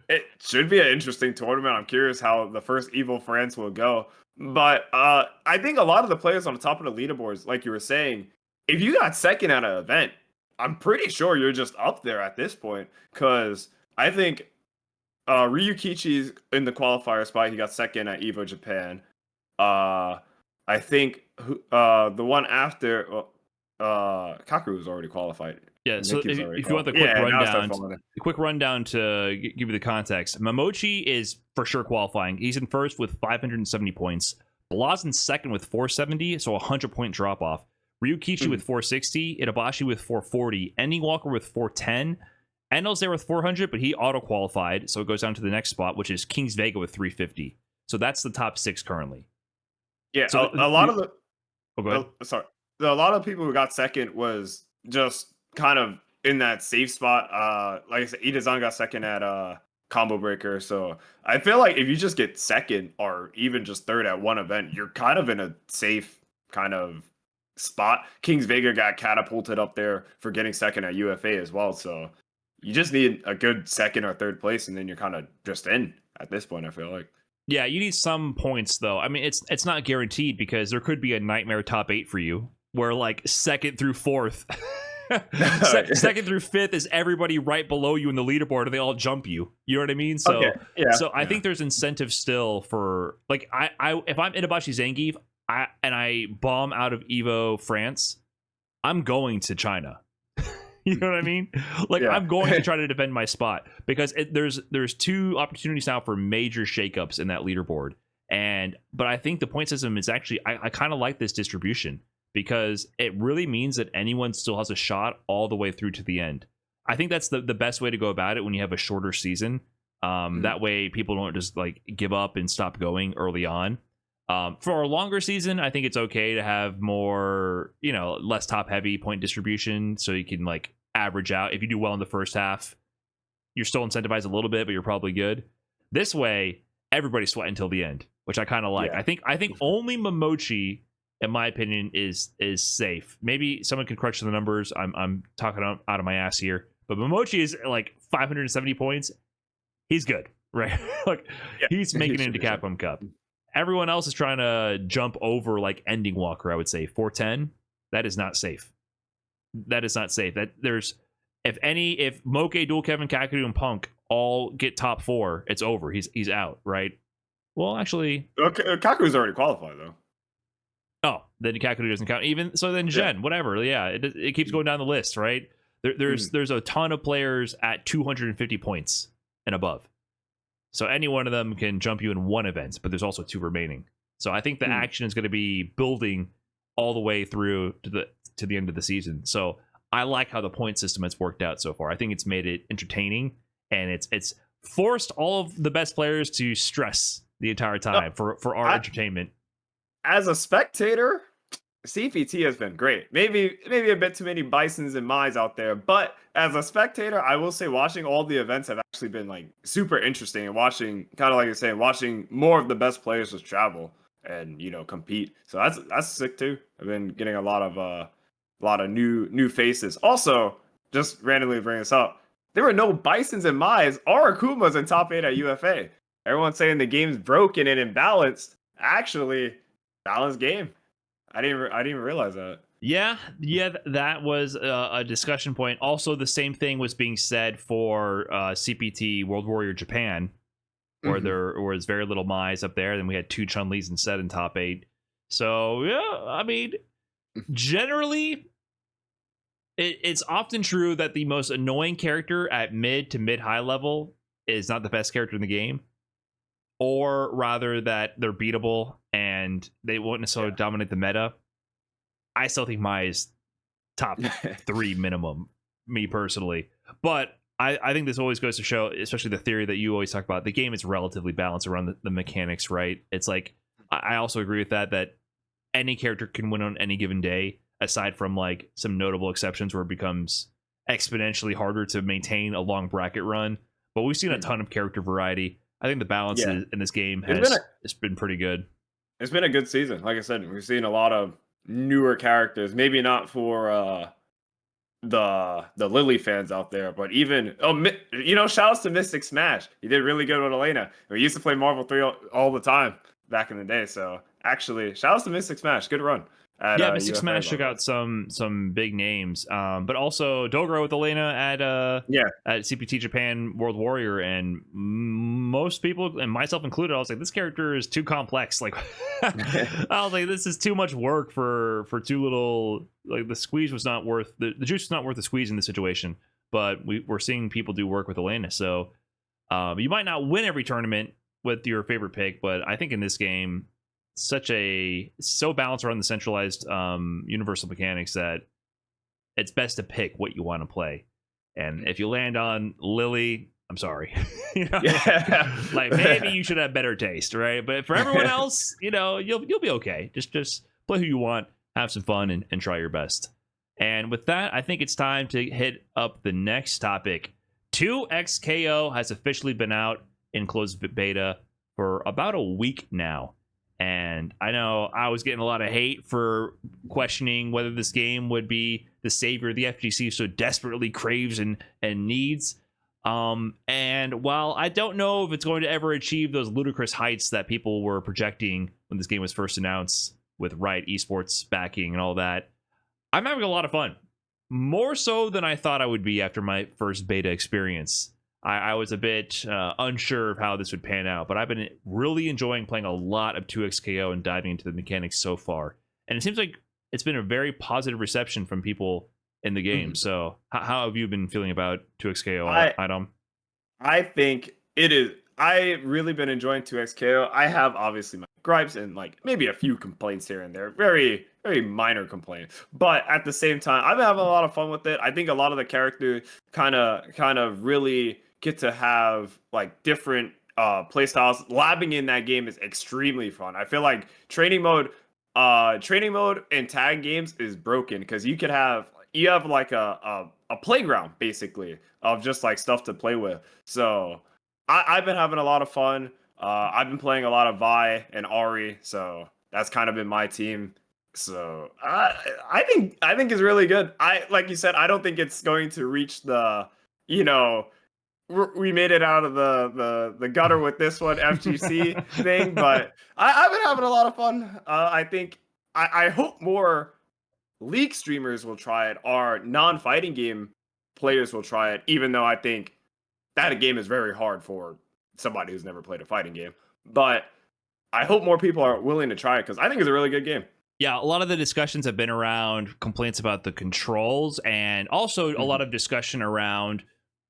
It should be an interesting tournament. I'm curious how the first Evo France will go. But I think a lot of the players on the top of the leaderboards, like you were saying, if you got second at an event, I'm pretty sure you're just up there at this point. Because I think Ryukichi's in the qualifier spot. He got second at Evo Japan. I think the one after Kakeru was already qualified. Yeah, so if you want the quick rundown to give you the context, Momochi is for sure qualifying. He's in first with 570 points. Blaz in second with 470, so a 100-point drop off. Ryukichi with 460, Itabashi with 440, Ending Walker with 410. Endel's there with 400, but he auto-qualified, so it goes down to the next spot, which is Kingsvega with 350. So that's the top 6 currently. Yeah, so a lot of the... Oh, go ahead. Sorry. A lot of people who got second was just kind of in that safe spot. Like I said, Idazan got second at Combo Breaker. So I feel like if you just get second or even just third at one event, you're kind of in a safe kind of spot. Kingsvega got catapulted up there for getting second at UFA as well. So you just need a good second or third place, and then you're kind of just in at this point, I feel like. Yeah, you need some points, though. I mean, it's not guaranteed because there could be a nightmare top 8 for you where, like, second through fourth... second through fifth is everybody right below you in the leaderboard, and they all jump you. You know what I mean? So, so I think there's incentive still for, like, I if I'm Itabashi Zangief, and I bomb out of Evo France, I'm going to China. You know what I mean? Like, I'm going to try to defend my spot because there's 2 opportunities now for major shakeups in that leaderboard, but I think the point system is actually I kind of like this distribution, because it really means that anyone still has a shot all the way through to the end. I think that's the best way to go about it when you have a shorter season. That way people don't just like give up and stop going early on. For a longer season, I think it's okay to have more, less top heavy point distribution, so you can like average out. If you do well in the first half, you're still incentivized a little bit, but you're probably good. This way, everybody's sweating until the end, which I kind of like. I think only Momochi, in my opinion, is safe. Maybe someone can crunch the numbers. I'm talking out of my ass here, but Momochi is like 570 points. He's good, right? Like he's making it into Capcom Cup. Everyone else is trying to jump over like Ending Walker. I would say 410. That is not safe. That is not safe. That there's if Moke, Dual Kevin, Kakadu, and Punk all get top 4, it's over. He's out, right? Well, actually, Kaku's already qualified though. Oh, then Kakadu doesn't count. Even so, then Gen, whatever. Yeah, it keeps going down the list, right? There's a ton of players at 250 points and above. So any one of them can jump you in one event, but there's also 2 remaining. So I think the action is going to be building all the way through to the end of the season. So I like how the point system has worked out so far. I think it's made it entertaining, and it's forced all of the best players to stress the entire time for our entertainment. As a spectator, CPT has been great. Maybe a bit too many Bisons and Mai's out there, but as a spectator, I will say watching all the events have actually been like super interesting, and watching, kind of like you're saying, watching more of the best players just travel and compete. So that's sick too. I've been getting a lot of new faces. Also, just randomly bring this up, there were no Bisons and Mai's or Akumas in top 8 at UFA. Everyone's saying the game's broken and imbalanced. Actually, balanced game. I didn't even realize that. Yeah, that was a discussion point. Also, the same thing was being said for CPT World Warrior Japan, where there was very little Mai's up there. Then we had 2 Chun-Li's instead in top 8. So yeah, I mean, generally, it's often true that the most annoying character at mid to mid-high level is not the best character in the game, or rather that they're beatable and they won't necessarily dominate the meta. I still think Mai is top 3 minimum, me personally. But I think this always goes to show, especially the theory that you always talk about, the game is relatively balanced around the mechanics, right? It's like, I also agree with that any character can win on any given day, aside from like some notable exceptions where it becomes exponentially harder to maintain a long bracket run. But we've seen a ton of character variety. I think the balance in this game has been pretty good. It's been a good season. Like I said, we've seen a lot of newer characters. Maybe not for the Lily fans out there, but even shout outs to Mystic Smash. He did really good with Elena. We used to play Marvel 3 all the time back in the day. So actually, shout outs to Mystic Smash. Good run. Yeah, Mystic UFA, Smash took out some big names, but also Dogro with Elena at CPT Japan World Warrior, and most people, and myself included, I was like, this character is too complex. Like, I was like, this is too much work for too little. Like, the squeeze was not worth the juice was not worth the squeeze in this situation. But we're seeing people do work with Elena, so you might not win every tournament with your favorite pick, but I think in this game, so balanced around the centralized universal mechanics that it's best to pick what you want to play. And if you land on Lily, I'm sorry. Like, maybe you should have better taste, right? But for everyone else, you'll be okay. Just play who you want, have some fun, and try your best. And with that, I think it's time to hit up the next topic. 2XKO has officially been out in closed beta for about a week now. And I know I was getting a lot of hate for questioning whether this game would be the savior the FGC so desperately craves and needs. And while I don't know if it's going to ever achieve those ludicrous heights that people were projecting when this game was first announced with Riot Esports backing and all that, I'm having a lot of fun. More so than I thought I would be after my first beta experience. I was a bit unsure of how this would pan out, but I've been really enjoying playing a lot of 2XKO and diving into the mechanics so far. And it seems like it's been a very positive reception from people in the game. So how have you been feeling about 2XKO, Idom? I think it is. I've really been enjoying 2XKO. I have obviously my gripes and like maybe a few complaints here and there. Very, very minor complaints. But at the same time, I've been having a lot of fun with it. I think a lot of the characters kind of really get to have like different play styles. Labbing in that game is extremely fun. I feel like training mode in tag games is broken because you have like a playground basically of just like stuff to play with. So I've been having a lot of fun. I've been playing a lot of Vi and Ari, so that's kind of been my team. So I think it's really good. Like you said, I don't think it's going to reach the we made it out of the gutter with this one FGC thing, but I've been having a lot of fun. I think I hope more League streamers will try it, or non-fighting game players will try it, even though I think that game is very hard for somebody who's never played a fighting game. But I hope more people are willing to try it because I think it's a really good game. Yeah, a lot of the discussions have been around complaints about the controls, and also a lot of discussion around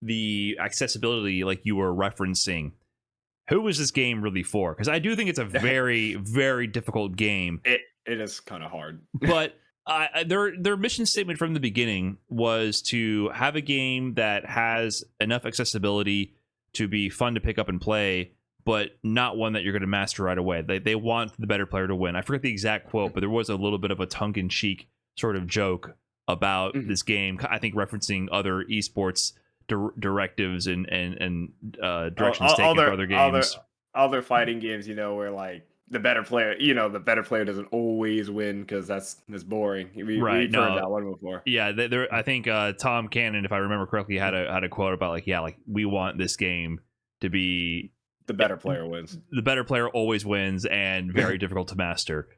the accessibility, like you were referencing. Who is this game really for? Because I do think it's a very, very difficult game. It is kind of hard. But their mission statement from the beginning was to have a game that has enough accessibility to be fun to pick up and play, but not one that you're going to master right away. They want the better player to win. I forget the exact quote, but there was a little bit of a tongue-in-cheek sort of joke about this game, I think referencing other esports directives and directions taken for other games. Other fighting games, where like the better player doesn't always win because that's boring. We've heard that one before. Yeah, I think Tom Cannon, if I remember correctly, had a quote about like we want this game to be the better player wins. The better player always wins and very difficult to master.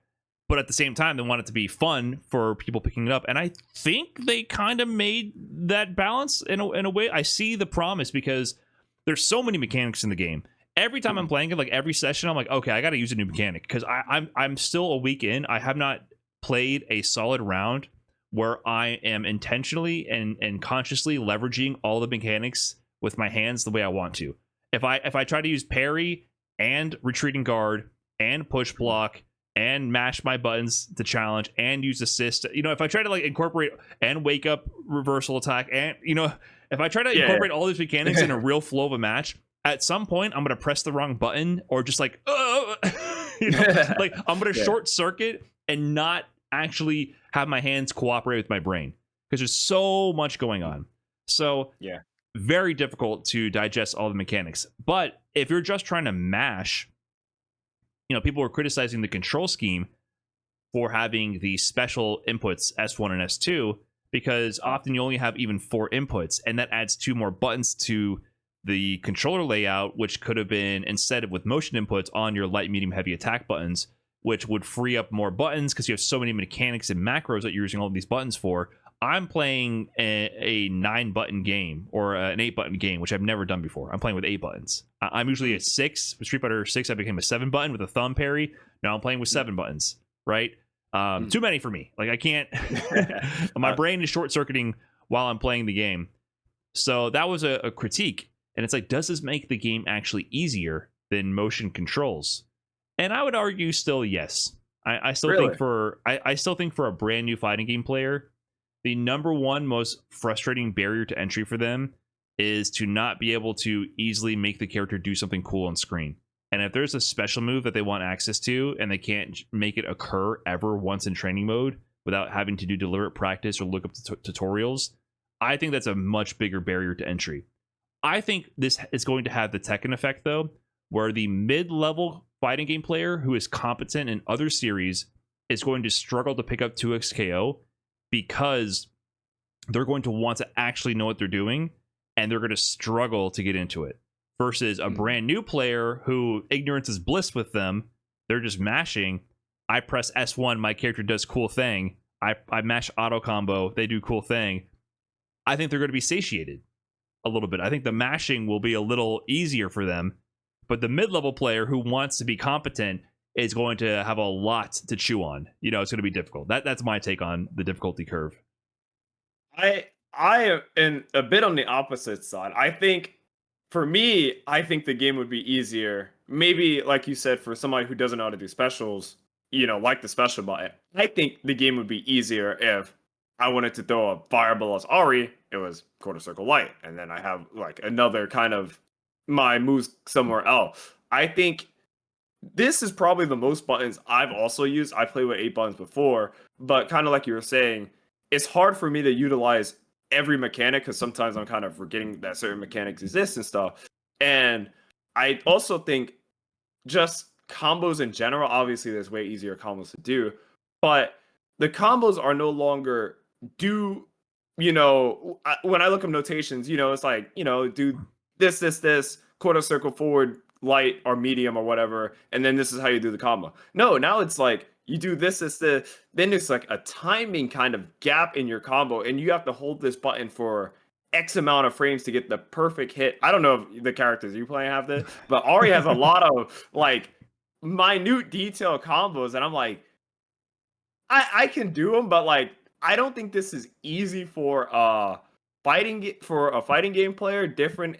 But at the same time, they want it to be fun for people picking it up. And I think they kind of made that balance in a way. I see the promise because there's so many mechanics in the game. Every time I'm playing it, like every session, I'm like, okay, I got to use a new mechanic because I'm still a week in. I have not played a solid round where I am intentionally and consciously leveraging all the mechanics with my hands the way I want to. If I try to use parry and retreating guard and push block and mash my buttons to challenge and use assist, if I try to like incorporate and wake up reversal attack and if I try to incorporate all these mechanics in a real flow of a match, at some point I'm gonna press the wrong button or just like like I'm gonna short circuit and not actually have my hands cooperate with my brain because there's so much going on. So very difficult to digest all the mechanics. But if you're just trying to mash, people were criticizing the control scheme for having the special inputs S1 and S2 because often you only have even 4 inputs, and that adds 2 more buttons to the controller layout, which could have been instead of with motion inputs on your light, medium, heavy attack buttons, which would free up more buttons because you have so many mechanics and macros that you're using all these buttons for. I'm playing a 9-button game or an 8-button game, which I've never done before. I'm playing with 8 buttons. I'm usually at 6. With Street Fighter 6, I became a 7-button with a thumb parry. Now I'm playing with 7 buttons, right? Too many for me. Like I can't. My brain is short-circuiting while I'm playing the game. So that was a critique. And it's like, does this make the game actually easier than motion controls? And I would argue still yes. I still think I still think for a brand new fighting game player, the number one most frustrating barrier to entry for them is to not be able to easily make the character do something cool on screen. And if there's a special move that they want access to and they can't make it occur ever once in training mode without having to do deliberate practice or look up tutorials, I think that's a much bigger barrier to entry. I think this is going to have the Tekken effect, though, where the mid-level fighting game player who is competent in other series is going to struggle to pick up 2x KO because they're going to want to actually know what they're doing and they're going to struggle to get into it. Versus a brand new player who ignorance is bliss with them. They're just mashing. I press S1, my character does cool thing. I mash auto combo, they do cool thing. I think they're going to be satiated a little bit. I think the mashing will be a little easier for them. But the mid-level player who wants to be competent is going to have a lot to chew on. You know, it's going to be difficult. That's my take on the difficulty curve. I am a bit on the opposite side. I think for me, I think the game would be easier. Maybe, like you said, for somebody who doesn't know how to do specials, you know, like the special button. I think the game would be easier if I wanted to throw a fireball as Ari, it was quarter circle light. And then I have like another kind of my moves somewhere else. I think this is probably the most buttons I've also used. I played with 8 buttons before, but kind of like you were saying, it's hard for me to utilize every mechanic because sometimes I'm kind of forgetting that certain mechanics exist and stuff. And I also think just combos in general, obviously there's way easier combos to do, but the combos are no longer you know, when I look up notations, you know, it's like, you know, do this, quarter circle forward, light or medium or whatever, and then this is how you do the combo. No, now it's like you do this, then it's like a timing kind of gap in your combo, and you have to hold this button for X amount of frames to get the perfect hit. I don't know if the characters you playing have this, but Ari has a lot of like minute detail combos, and I'm like, I can do them, but like I don't think this is easy for a fighting game player. Different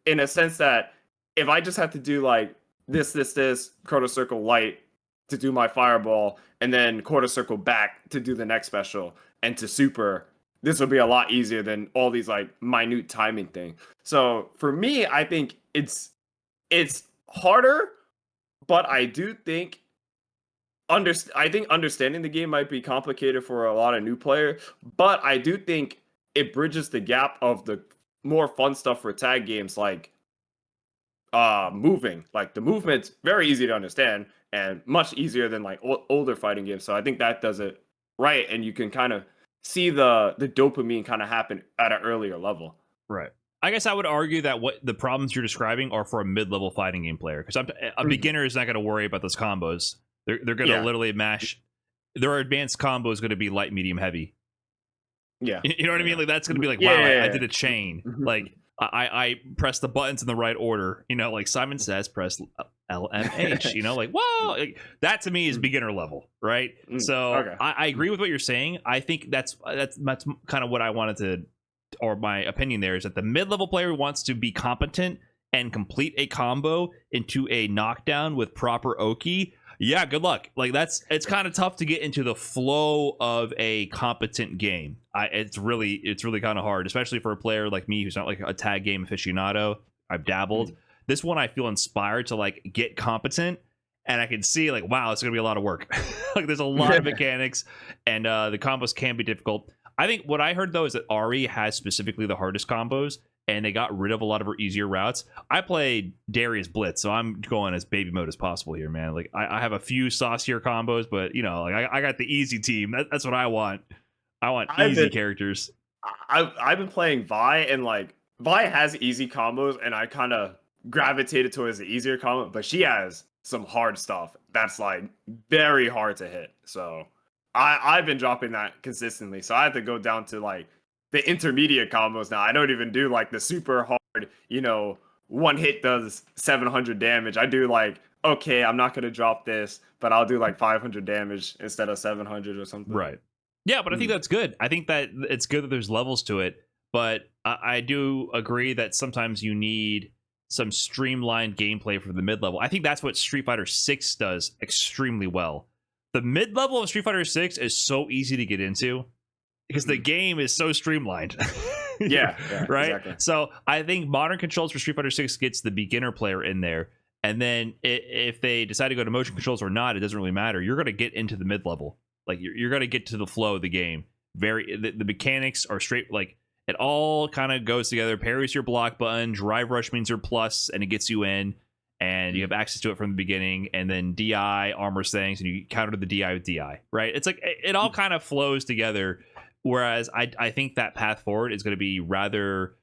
in a sense that if I just have to do like this quarter circle light to do my fireball, and then quarter circle back to do the next special and to super, this will be a lot easier than all these like minute timing thing. So for me, I think it's harder, but I do think understanding the game might be complicated for a lot of new players, but I do think it bridges the gap of the more fun stuff for tag games like moving. Like the movement's very easy to understand and much easier than like older fighting games. So I think that does it right, and you can kind of see the dopamine kind of happen at an earlier level. Right. I guess I would argue that what the problems you're describing are for a mid-level fighting game player, because a beginner is not going to worry about those combos. They're going to literally mash. Their advanced combo is going to be light, medium, heavy. Yeah. You know what I mean? Like that's going to be like, wow, I did a chain. Like I pressed the buttons in the right order. You know, like Simon says, press LMH. You know, like whoa, like, that to me is beginner level, right? So okay. I agree with what you're saying. I think that's kind of what I wanted to, or my opinion there is that the mid-level player wants to be competent and complete a combo into a knockdown with proper Oki. Yeah, good luck. Like it's kind of tough to get into the flow of a competent game. It's really kind of hard, especially for a player like me who's not like a tag game aficionado. I've dabbled. This one I feel inspired to like get competent, and I can see like, wow, it's gonna be a lot of work. Like there's a lot of mechanics, and the combos can be difficult. I think what I heard though is that Ari has specifically the hardest combos, and they got rid of a lot of her easier routes. I played Darius Blitz, so I'm going as baby mode as possible here, man. Like I have a few saucier combos, but you know, like I got the easy team. That's what I want. I want I've easy been characters. I've been playing Vi, and like Vi has easy combos, and I kind of gravitated towards the easier combo, but she has some hard stuff that's like very hard to hit. So I've been dropping that consistently. So I have to go down to like the intermediate combos now. I don't even do like the super hard, one hit does 700 damage. I do like, okay, I'm not gonna drop this, but I'll do like 500 damage instead of 700 or something. Right. Yeah, but I think Mm. that's good. I think that it's good that there's levels to it, but I do agree that sometimes you need some streamlined gameplay for the mid level. I think that's what Street Fighter 6 does extremely well. The mid level of Street Fighter 6 is so easy to get into because the game is so streamlined. Yeah, right. exactly. So I think modern controls for Street Fighter 6 gets the beginner player in there, and then if they decide to go to motion controls or not, it doesn't really matter. You're going to get into the mid level. Like you're going to get to the flow of the game. The mechanics are straight. Like it all kind of goes together. Parry's your block button. Drive rush means your plus, and it gets you in, and you have access to it from the beginning. And then DI armors things, and you counter the DI with DI. Right? It's like it all kind of flows together. Whereas I think that path forward is going to be rather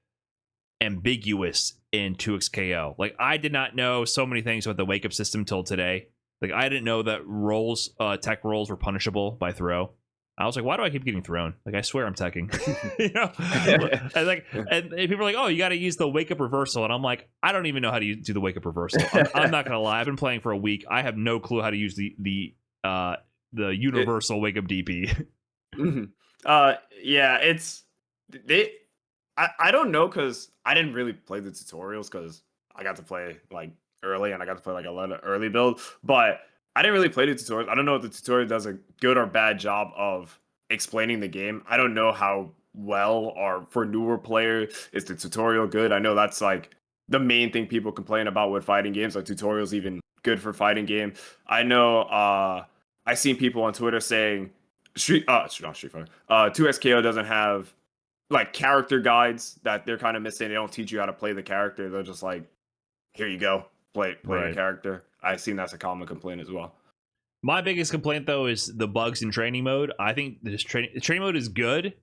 ambiguous in 2XKO. Like I did not know so many things about the wake up system till today. Like I didn't know that rolls, tech rolls were punishable by throw. I was like, why do I keep getting thrown? Like I swear I'm teching. and people are like, oh, you got to use the wake up reversal, and I'm like, I don't even know how to do the wake up reversal. I'm not gonna lie, I've been playing for a week. I have no clue how to use the universal wake up DP. Mm-hmm. Yeah, it's they. I don't know because I didn't really play the tutorials because I got to play like early and I got to play like a lot of early build, but I didn't really play the tutorials. I don't know if the tutorial does a good or bad job of explaining the game. I don't know how well or for newer players is the tutorial good. I know that's like the main thing people complain about with fighting games. Like tutorials even good for fighting game. I know. I've seen people on Twitter saying not Street Fighter. 2SKO doesn't have like character guides that they're kind of missing. They don't teach you how to play the character. They're just like, here you go, play your character. I've seen that's a common complaint as well. My biggest complaint though is the bugs in training mode. I think this training mode is good,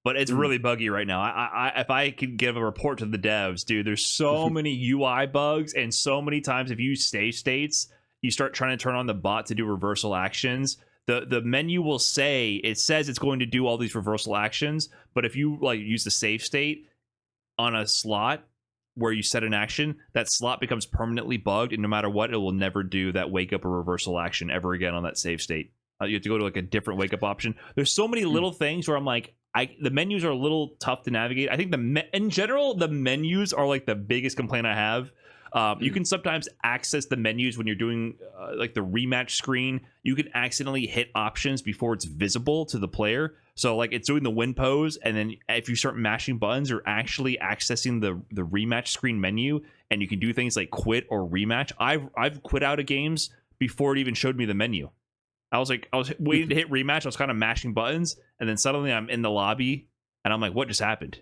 but it's really buggy right now. I if I could give a report to the devs, dude, there's so many UI bugs, and so many times if you save states, you start trying to turn on the bot to do reversal actions. The menu will say, it says it's going to do all these reversal actions, but if you like use the save state on a slot where you set an action, that slot becomes permanently bugged, and no matter what, it will never do that wake up or reversal action ever again on that save state. You have to go to like a different wake up option. There's so many little things where I'm like, the menus are a little tough to navigate. I think in general, the menus are like the biggest complaint I have. You can sometimes access the menus when you're doing like the rematch screen. You can accidentally hit options before it's visible to the player. So like it's doing the win pose, and then if you start mashing buttons, you're actually accessing the rematch screen menu, and you can do things like quit or rematch. I've quit out of games before it even showed me the menu. I was waiting to hit rematch. I was kind of mashing buttons, and then suddenly I'm in the lobby, and I'm like, what just happened?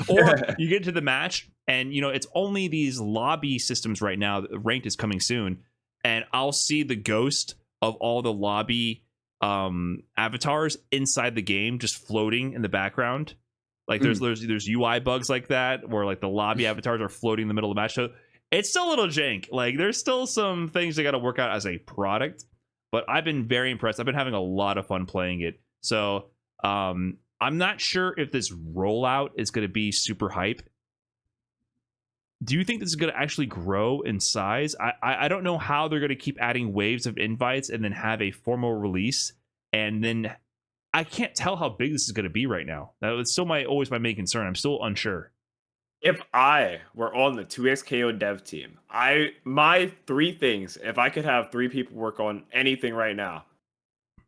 Or you get to the match, and it's only these lobby systems right now. Ranked is coming soon, and I'll see the ghost of all the lobby avatars inside the game just floating in the background. Like there's UI bugs like that where like the lobby avatars are floating in the middle of the match. So it's still a little jank. Like there's still some things they got to work out as a product, but I've been very impressed. I've been having a lot of fun playing it. So I'm not sure if this rollout is going to be super hype. Do you think this is going to actually grow in size? I don't know how they're going to keep adding waves of invites and then have a formal release. And then I can't tell how big this is going to be right now. That was still always my main concern. I'm still unsure. If I were on the 2XKO dev team, my three things, if I could have three people work on anything right now,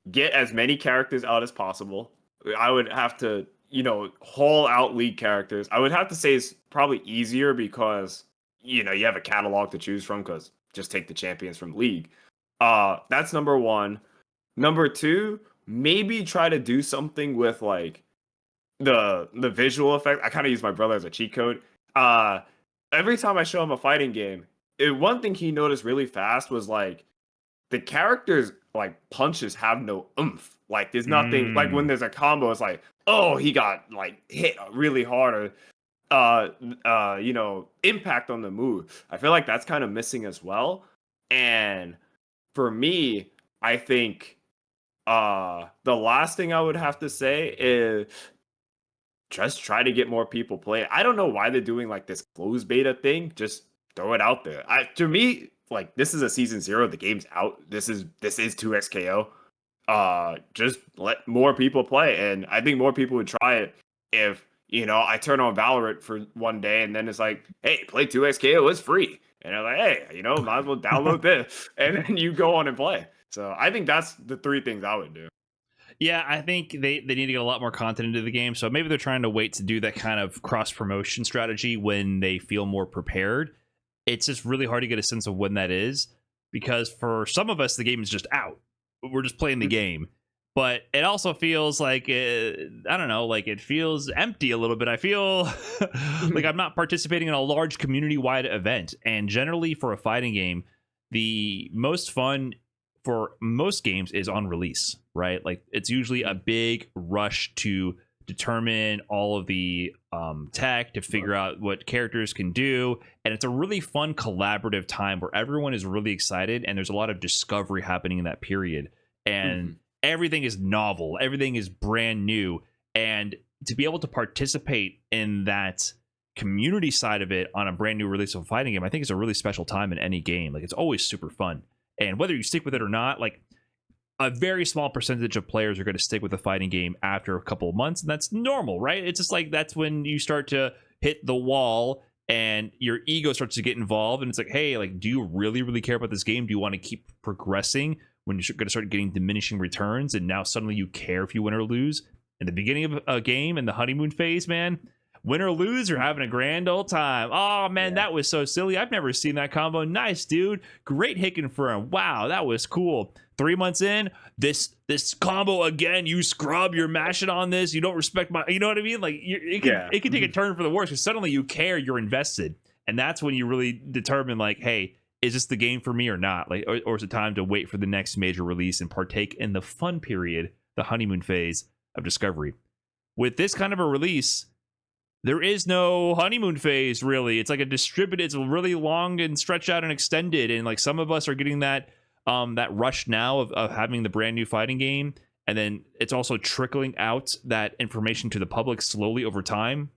get as many characters out as possible. I would have to, haul out league characters. I would have to say it's probably easier because, you have a catalog to choose from, because just take the champions from league. That's number one. Number two, maybe try to do something with like the visual effect. I kind of use my brother as a cheat code. Every time I show him a fighting game, one thing he noticed really fast was like the characters like punches have no oomph. Like there's nothing like when there's a combo, it's like, oh, he got like hit really hard, or impact on the move. I feel like that's kind of missing as well. And for me, I think the last thing I would have to say is just try to get more people playing. I don't know why they're doing like this closed beta thing. Just throw it out there. To me, like this is a season 0. The game's out. This is 2XKO. Just let more people play, and I think more people would try it if I turn on Valorant for one day and then it's like, hey, play 2XKO, it's free, and I'm like, hey, might as well download this, and then you go on and play. So I think that's the 3 things I would do. Yeah, I think they need to get a lot more content into the game. So maybe they're trying to wait to do that kind of cross-promotion strategy when they feel more prepared. It's just really hard to get a sense of when that is, because for some of us, the game is just out. We're just playing the game. But it also feels like, I don't know, like it feels empty a little bit. I feel like I'm not participating in a large community-wide event. And generally for a fighting game, the most fun for most games is on release, right? Like it's usually a big rush to determine all of the tech, to figure out what characters can do, and it's a really fun collaborative time where everyone is really excited and there's a lot of discovery happening in that period, and everything is novel, everything is brand new, and to be able to participate in that community side of it on a brand new release of a fighting game, I think is a really special time in any game. Like it's always super fun. And whether you stick with it or not, like a very small percentage of players are going to stick with the fighting game after a couple of months. And that's normal, right? It's just like that's when you start to hit the wall and your ego starts to get involved. And it's like, hey, like, do you really, really care about this game? Do you want to keep progressing when you're going to start getting diminishing returns? And now suddenly you care if you win or lose. In the beginning of a game, in the honeymoon phase, man, win or lose, you're having a grand old time. Oh, man, that was so silly. I've never seen that combo. Nice, dude. Great hit confirm. Wow, that was cool. 3 months in, this combo again, you scrub, you're mashing on this, you don't respect my... You know what I mean? Like, it can take a turn for the worse, because suddenly you care, you're invested. And that's when you really determine, like, hey, is this the game for me or not? Like, or is it time to wait for the next major release and partake in the fun period, the honeymoon phase of discovery? With this kind of a release, there is no honeymoon phase, really. It's like a distributed, it's really long and stretched out and extended. And like some of us are getting that rush now of having the brand new fighting game. And then it's also trickling out that information to the public slowly over time.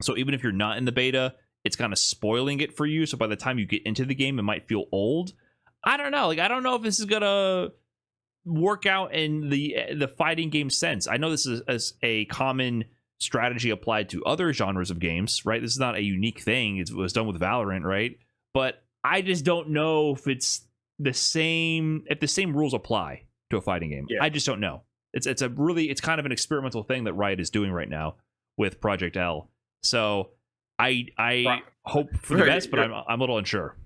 So even if you're not in the beta, it's kind of spoiling it for you. So by the time you get into the game, it might feel old. I don't know. Like, I don't know if this is going to work out in the fighting game sense. I know this is a common strategy applied to other genres of games, right? This is not a unique thing. It was done with Valorant, right? But I just don't know if it's the same rules apply to a fighting game. I just don't know. It's kind of an experimental thing that Riot is doing right now with Project L. So I hope for the best, but I'm a little unsure.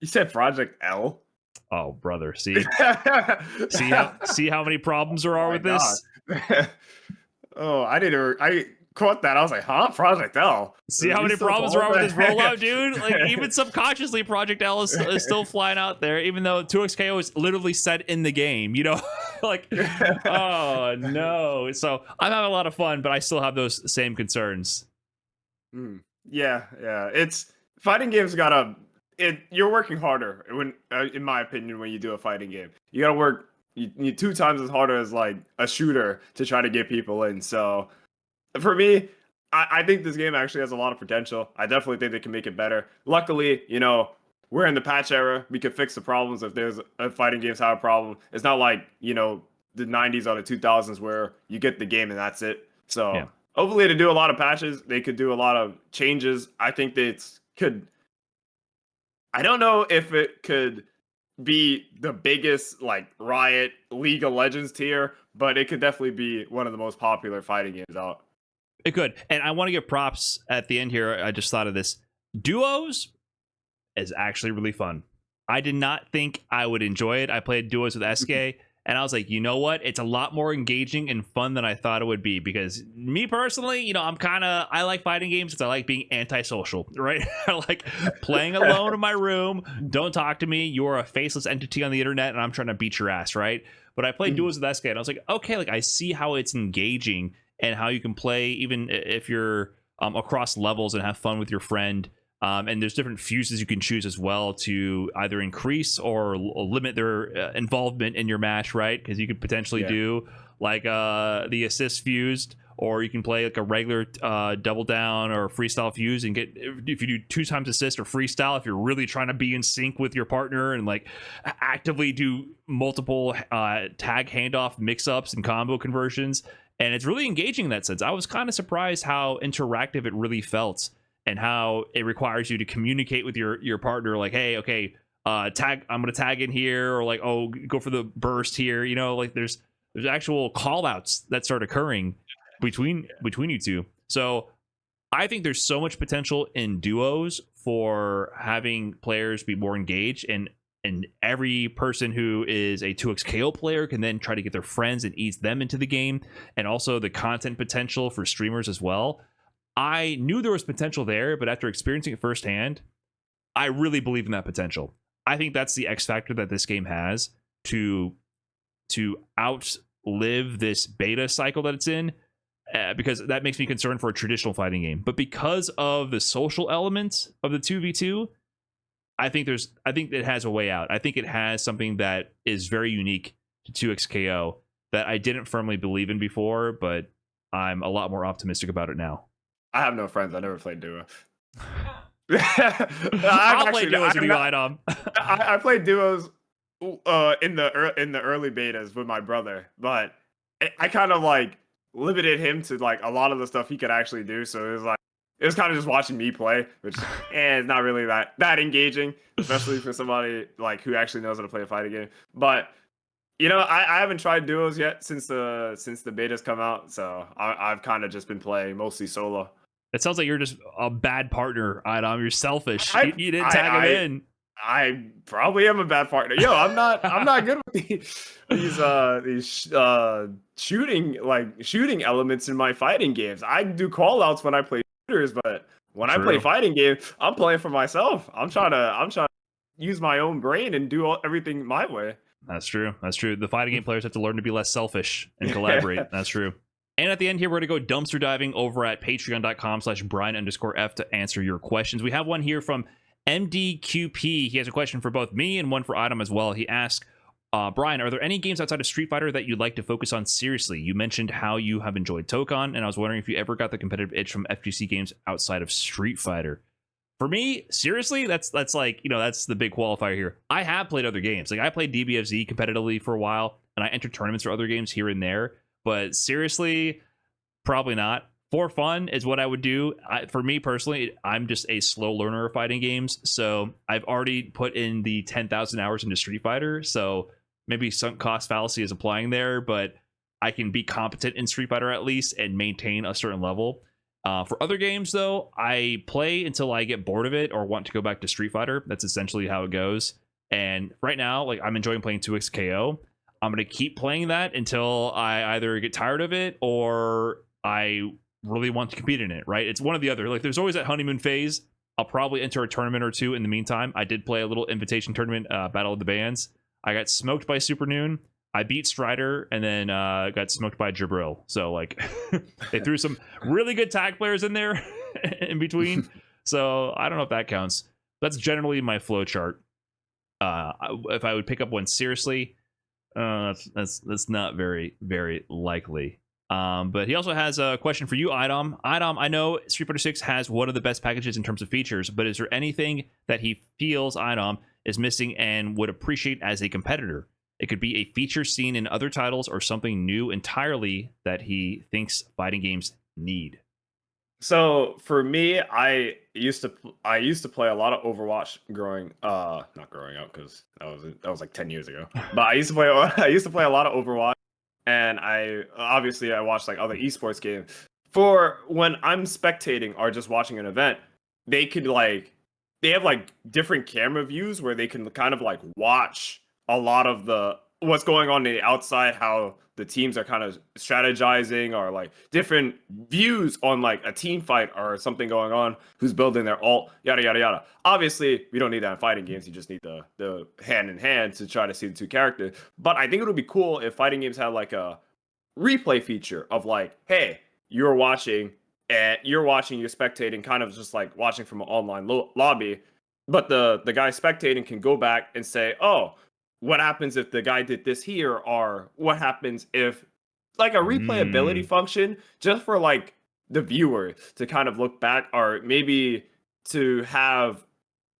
You said Project L? Oh, brother, see how many problems there are with this. Oh, I caught that. I was like, huh? Project L. See how many problems there are with this rollout, dude? Like, even subconsciously, Project L is still flying out there, even though 2XKO is literally set in the game, Like, oh, no. So I'm having a lot of fun, but I still have those same concerns. Yeah. It's fighting games you're working harder when, in my opinion, when you do a fighting game. You gotta work. You need 2 times as harder as like a shooter to try to get people in. So for me, I think this game actually has a lot of potential. I definitely think they can make it better. Luckily, we're in the patch era. We can fix the problems if there's a fighting games have a problem. It's not like, the 90s or the 2000s where you get the game and that's it. So hopefully to do a lot of patches, they could do a lot of changes. I think that I don't know if it could be the biggest like Riot League of Legends tier, but it could definitely be one of the most popular fighting games out. It could. And I want to give props at the end here. I just thought of this. Duos is actually really fun. I did not think I would enjoy it. I played duos with SK And I was like, you know what? It's a lot more engaging and fun than I thought it would be. Because me personally, I like fighting games because I like being antisocial, right? I like playing alone in my room. Don't talk to me. You're a faceless entity on the internet, and I'm trying to beat your ass, right? But I played duos with SK, and I was like, okay, like I see how it's engaging and how you can play even if you're across levels and have fun with your friend. And there's different fuses you can choose as well to either increase or limit their involvement in your match, right? Because you could potentially do like the assist fused, or you can play like a regular double down or freestyle fuse and get, if you do 2 times assist or freestyle, if you're really trying to be in sync with your partner and like actively do multiple tag handoff mix-ups and combo conversions. And it's really engaging in that sense. I was kind of surprised how interactive it really felt, and how it requires you to communicate with your partner, like, hey, okay, tag, I'm gonna tag in here, or like, oh, go for the burst here. Like there's actual call outs that start occurring between you two. So I think there's so much potential in duos for having players be more engaged, and every person who is a 2x KO player can then try to get their friends and ease them into the game, and also the content potential for streamers as well. I knew there was potential there, but after experiencing it firsthand, I really believe in that potential. I think that's the X factor that this game has to outlive this beta cycle that it's in, because that makes me concerned for a traditional fighting game. But because of the social elements of the 2v2, I think it has a way out. I think it has something that is very unique to 2xKO that I didn't firmly believe in before, but I'm a lot more optimistic about it now. I have no friends. I never played duo. I'll play duos with you, Idom. I played duos in the early betas with my brother, but I kind of like limited him to like a lot of the stuff he could actually do. So it was kind of just watching me play, which is not really that engaging, especially for somebody like who actually knows how to play a fighting game. But I haven't tried duos yet since the betas come out, so I've kind of just been playing mostly solo. It sounds like you're just a bad partner, Idom. You're selfish. You didn't tag him in. I probably am a bad partner. I'm not good with these shooting elements in my fighting games. I do call outs when I play shooters, but when I play fighting games, I'm playing for myself. I'm trying to use my own brain and do everything my way. That's true. The fighting game players have to learn to be less selfish and collaborate. That's true. And at the end here, we're going to go dumpster diving over at patreon.com/Brian_F to answer your questions. We have one here from MDQP. He has a question for both me and one for Idom as well. He asks, Brian, are there any games outside of Street Fighter that you'd like to focus on seriously? You mentioned how you have enjoyed Tokon, and I was wondering if you ever got the competitive itch from FGC games outside of Street Fighter. For me, seriously, that's like, that's the big qualifier here. I have played other games. Like I played DBFZ competitively for a while, and I entered tournaments for other games here and there. But seriously, probably not. For fun is what I would do. For me personally, I'm just a slow learner of fighting games. So I've already put in the 10,000 hours into Street Fighter. So maybe sunk cost fallacy is applying there, but I can be competent in Street Fighter at least and maintain a certain level. For other games, though, I play until I get bored of it or want to go back to Street Fighter. That's essentially how it goes. And right now, like I'm enjoying playing 2xKO. I'm going to keep playing that until I either get tired of it or I really want to compete in it, right? It's one or the other. Like there's always that honeymoon phase. I'll probably enter a tournament or two in the meantime. I did play a little invitation tournament, Battle of the Bands. I got smoked by Super Noon. I beat Strider and then got smoked by Jabril. So like they threw some really good tag players in there in between. So I don't know if that counts. That's generally my flow chart. If I would pick up one seriously, that's not very, very likely. But he also has a question for you, Idom. Idom, I know Street Fighter 6 has one of the best packages in terms of features, but is there anything that he feels Idom is missing and would appreciate as a competitor? It could be a feature seen in other titles or something new entirely that he thinks fighting games need. So for me, I used to play a lot of Overwatch not growing up because that was like 10 years ago. But I used to play a lot of Overwatch, and I watched like other esports games. For when I'm spectating or just watching an event, they have like different camera views where they can kind of like watch a lot of the what's going on the outside, how the teams are kind of strategizing, or like different views on like a team fight or something going on, who's building their ult, yada yada yada. Obviously, we don't need that in fighting games. You just need the hand in hand to try to see the two characters. But I think it would be cool if fighting games had like a replay feature of like, hey, you're watching and you're spectating, kind of just like watching from an online lobby, but the guy spectating can go back and say, oh, what happens if the guy did this here, or what happens if, like, a replayability function just for like the viewer to kind of look back, or maybe to have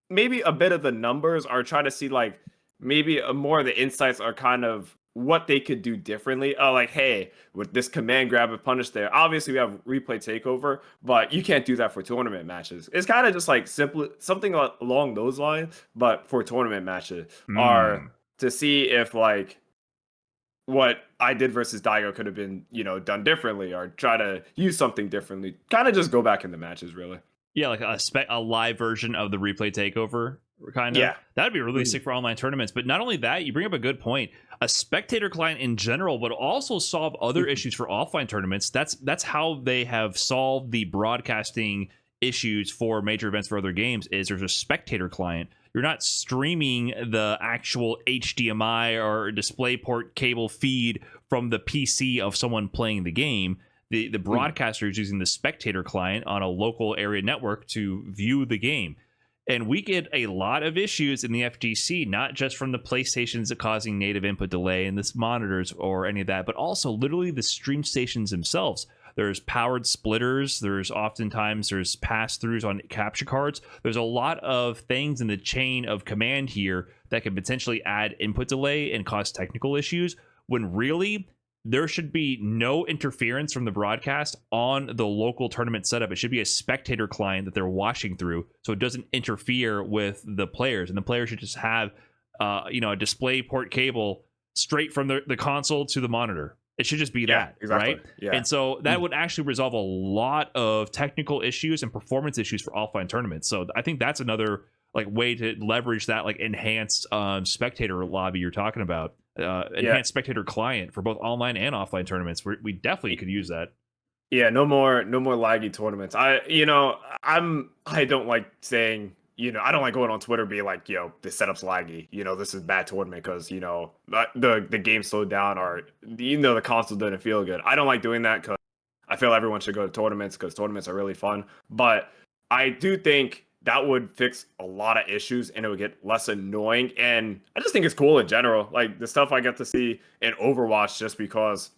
maybe a bit of the numbers, or try to see like maybe more of the insights, are kind of what they could do differently. Oh, like, hey, with this command grab and punish there, obviously we have replay takeover, but you can't do that for tournament matches. It's kind of just like simple, something along those lines, but for tournament matches, or to see if like what I did versus Daigo could have been, done differently, or try to use something differently. Kind of just go back in the matches, really. Yeah, like a live version of the replay takeover, kind of. Yeah. That'd be really sick for online tournaments. But not only that, you bring up a good point. A spectator client in general would also solve other issues for offline tournaments. That's how they have solved the broadcasting issues for major events for other games, is there's a spectator client. You're not streaming the actual HDMI or DisplayPort cable feed from the PC of someone playing the game. The broadcaster is using the spectator client on a local area network to view the game. And we get a lot of issues in the FGC, not just from the PlayStations causing native input delay and the monitors or any of that, but also literally the stream stations themselves. There's powered splitters. There's pass-throughs on capture cards. There's a lot of things in the chain of command here that could potentially add input delay and cause technical issues, when really there should be no interference from the broadcast on the local tournament setup. It should be a spectator client that they're watching through, so it doesn't interfere with the players. And the players should just have, a display port cable straight from the console to the monitor. It should just be that, exactly. right? Yeah. And so that would actually resolve a lot of technical issues and performance issues for offline tournaments. So I think that's another like way to leverage that like enhanced spectator lobby you're talking about. Enhanced spectator client for both online and offline tournaments. We definitely could use that. Yeah, no more laggy tournaments. I don't like saying, I don't like going on Twitter being like, this setup's laggy, this is bad tournament because, the game slowed down, or the console didn't feel good. I don't like doing that because I feel everyone should go to tournaments because tournaments are really fun. But I do think that would fix a lot of issues and it would get less annoying. And I just think it's cool in general. Like the stuff I get to see in Overwatch, just because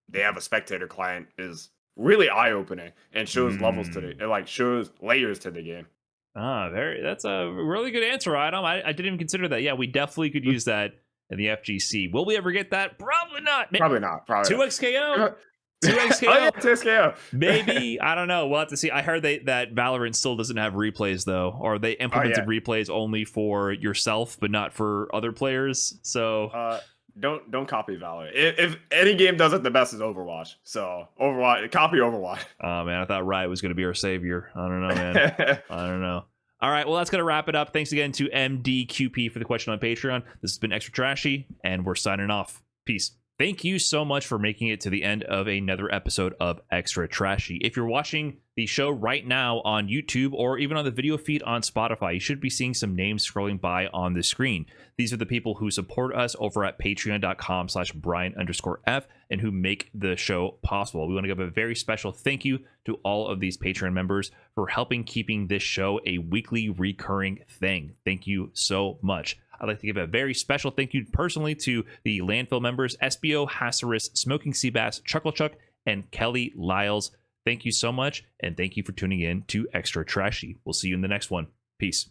they have a spectator client, is really eye-opening and shows levels to it like shows layers to the game. That's a really good answer, Adam. I didn't even consider that. Yeah, we definitely could use that in the FGC. Will we ever get that? Probably not. Probably not. 2xKO. 2xKO. Oh, yeah, 2xKO. Maybe. I don't know. We'll have to see. I heard that Valorant still doesn't have replays, though, or they implemented replays only for yourself, but not for other players. So don't copy Valorant. If any game does it, the best is Overwatch. So copy Overwatch. Oh man, I thought Riot was going to be our savior. I don't know, man. I don't know. All right, well, that's going to wrap it up. Thanks again to MDQP for the question on Patreon. This has been Extra Trashy, and we're signing off. Peace. Thank you so much for making it to the end of another episode of Extra Trashy. If you're watching the show right now on YouTube or even on the video feed on Spotify, you should be seeing some names scrolling by on the screen. These are the people who support us over at patreon.com/Brian_F and who make the show possible. We want to give a very special thank you to all of these Patreon members for helping keeping this show a weekly recurring thing. Thank you so much. I'd like to give a very special thank you personally to the landfill members, SBO, Hassaris, Smoking Seabass, Chuckle Chuck, and Kelly Lyles. Thank you so much, and thank you for tuning in to Extra Trashy. We'll see you in the next one. Peace.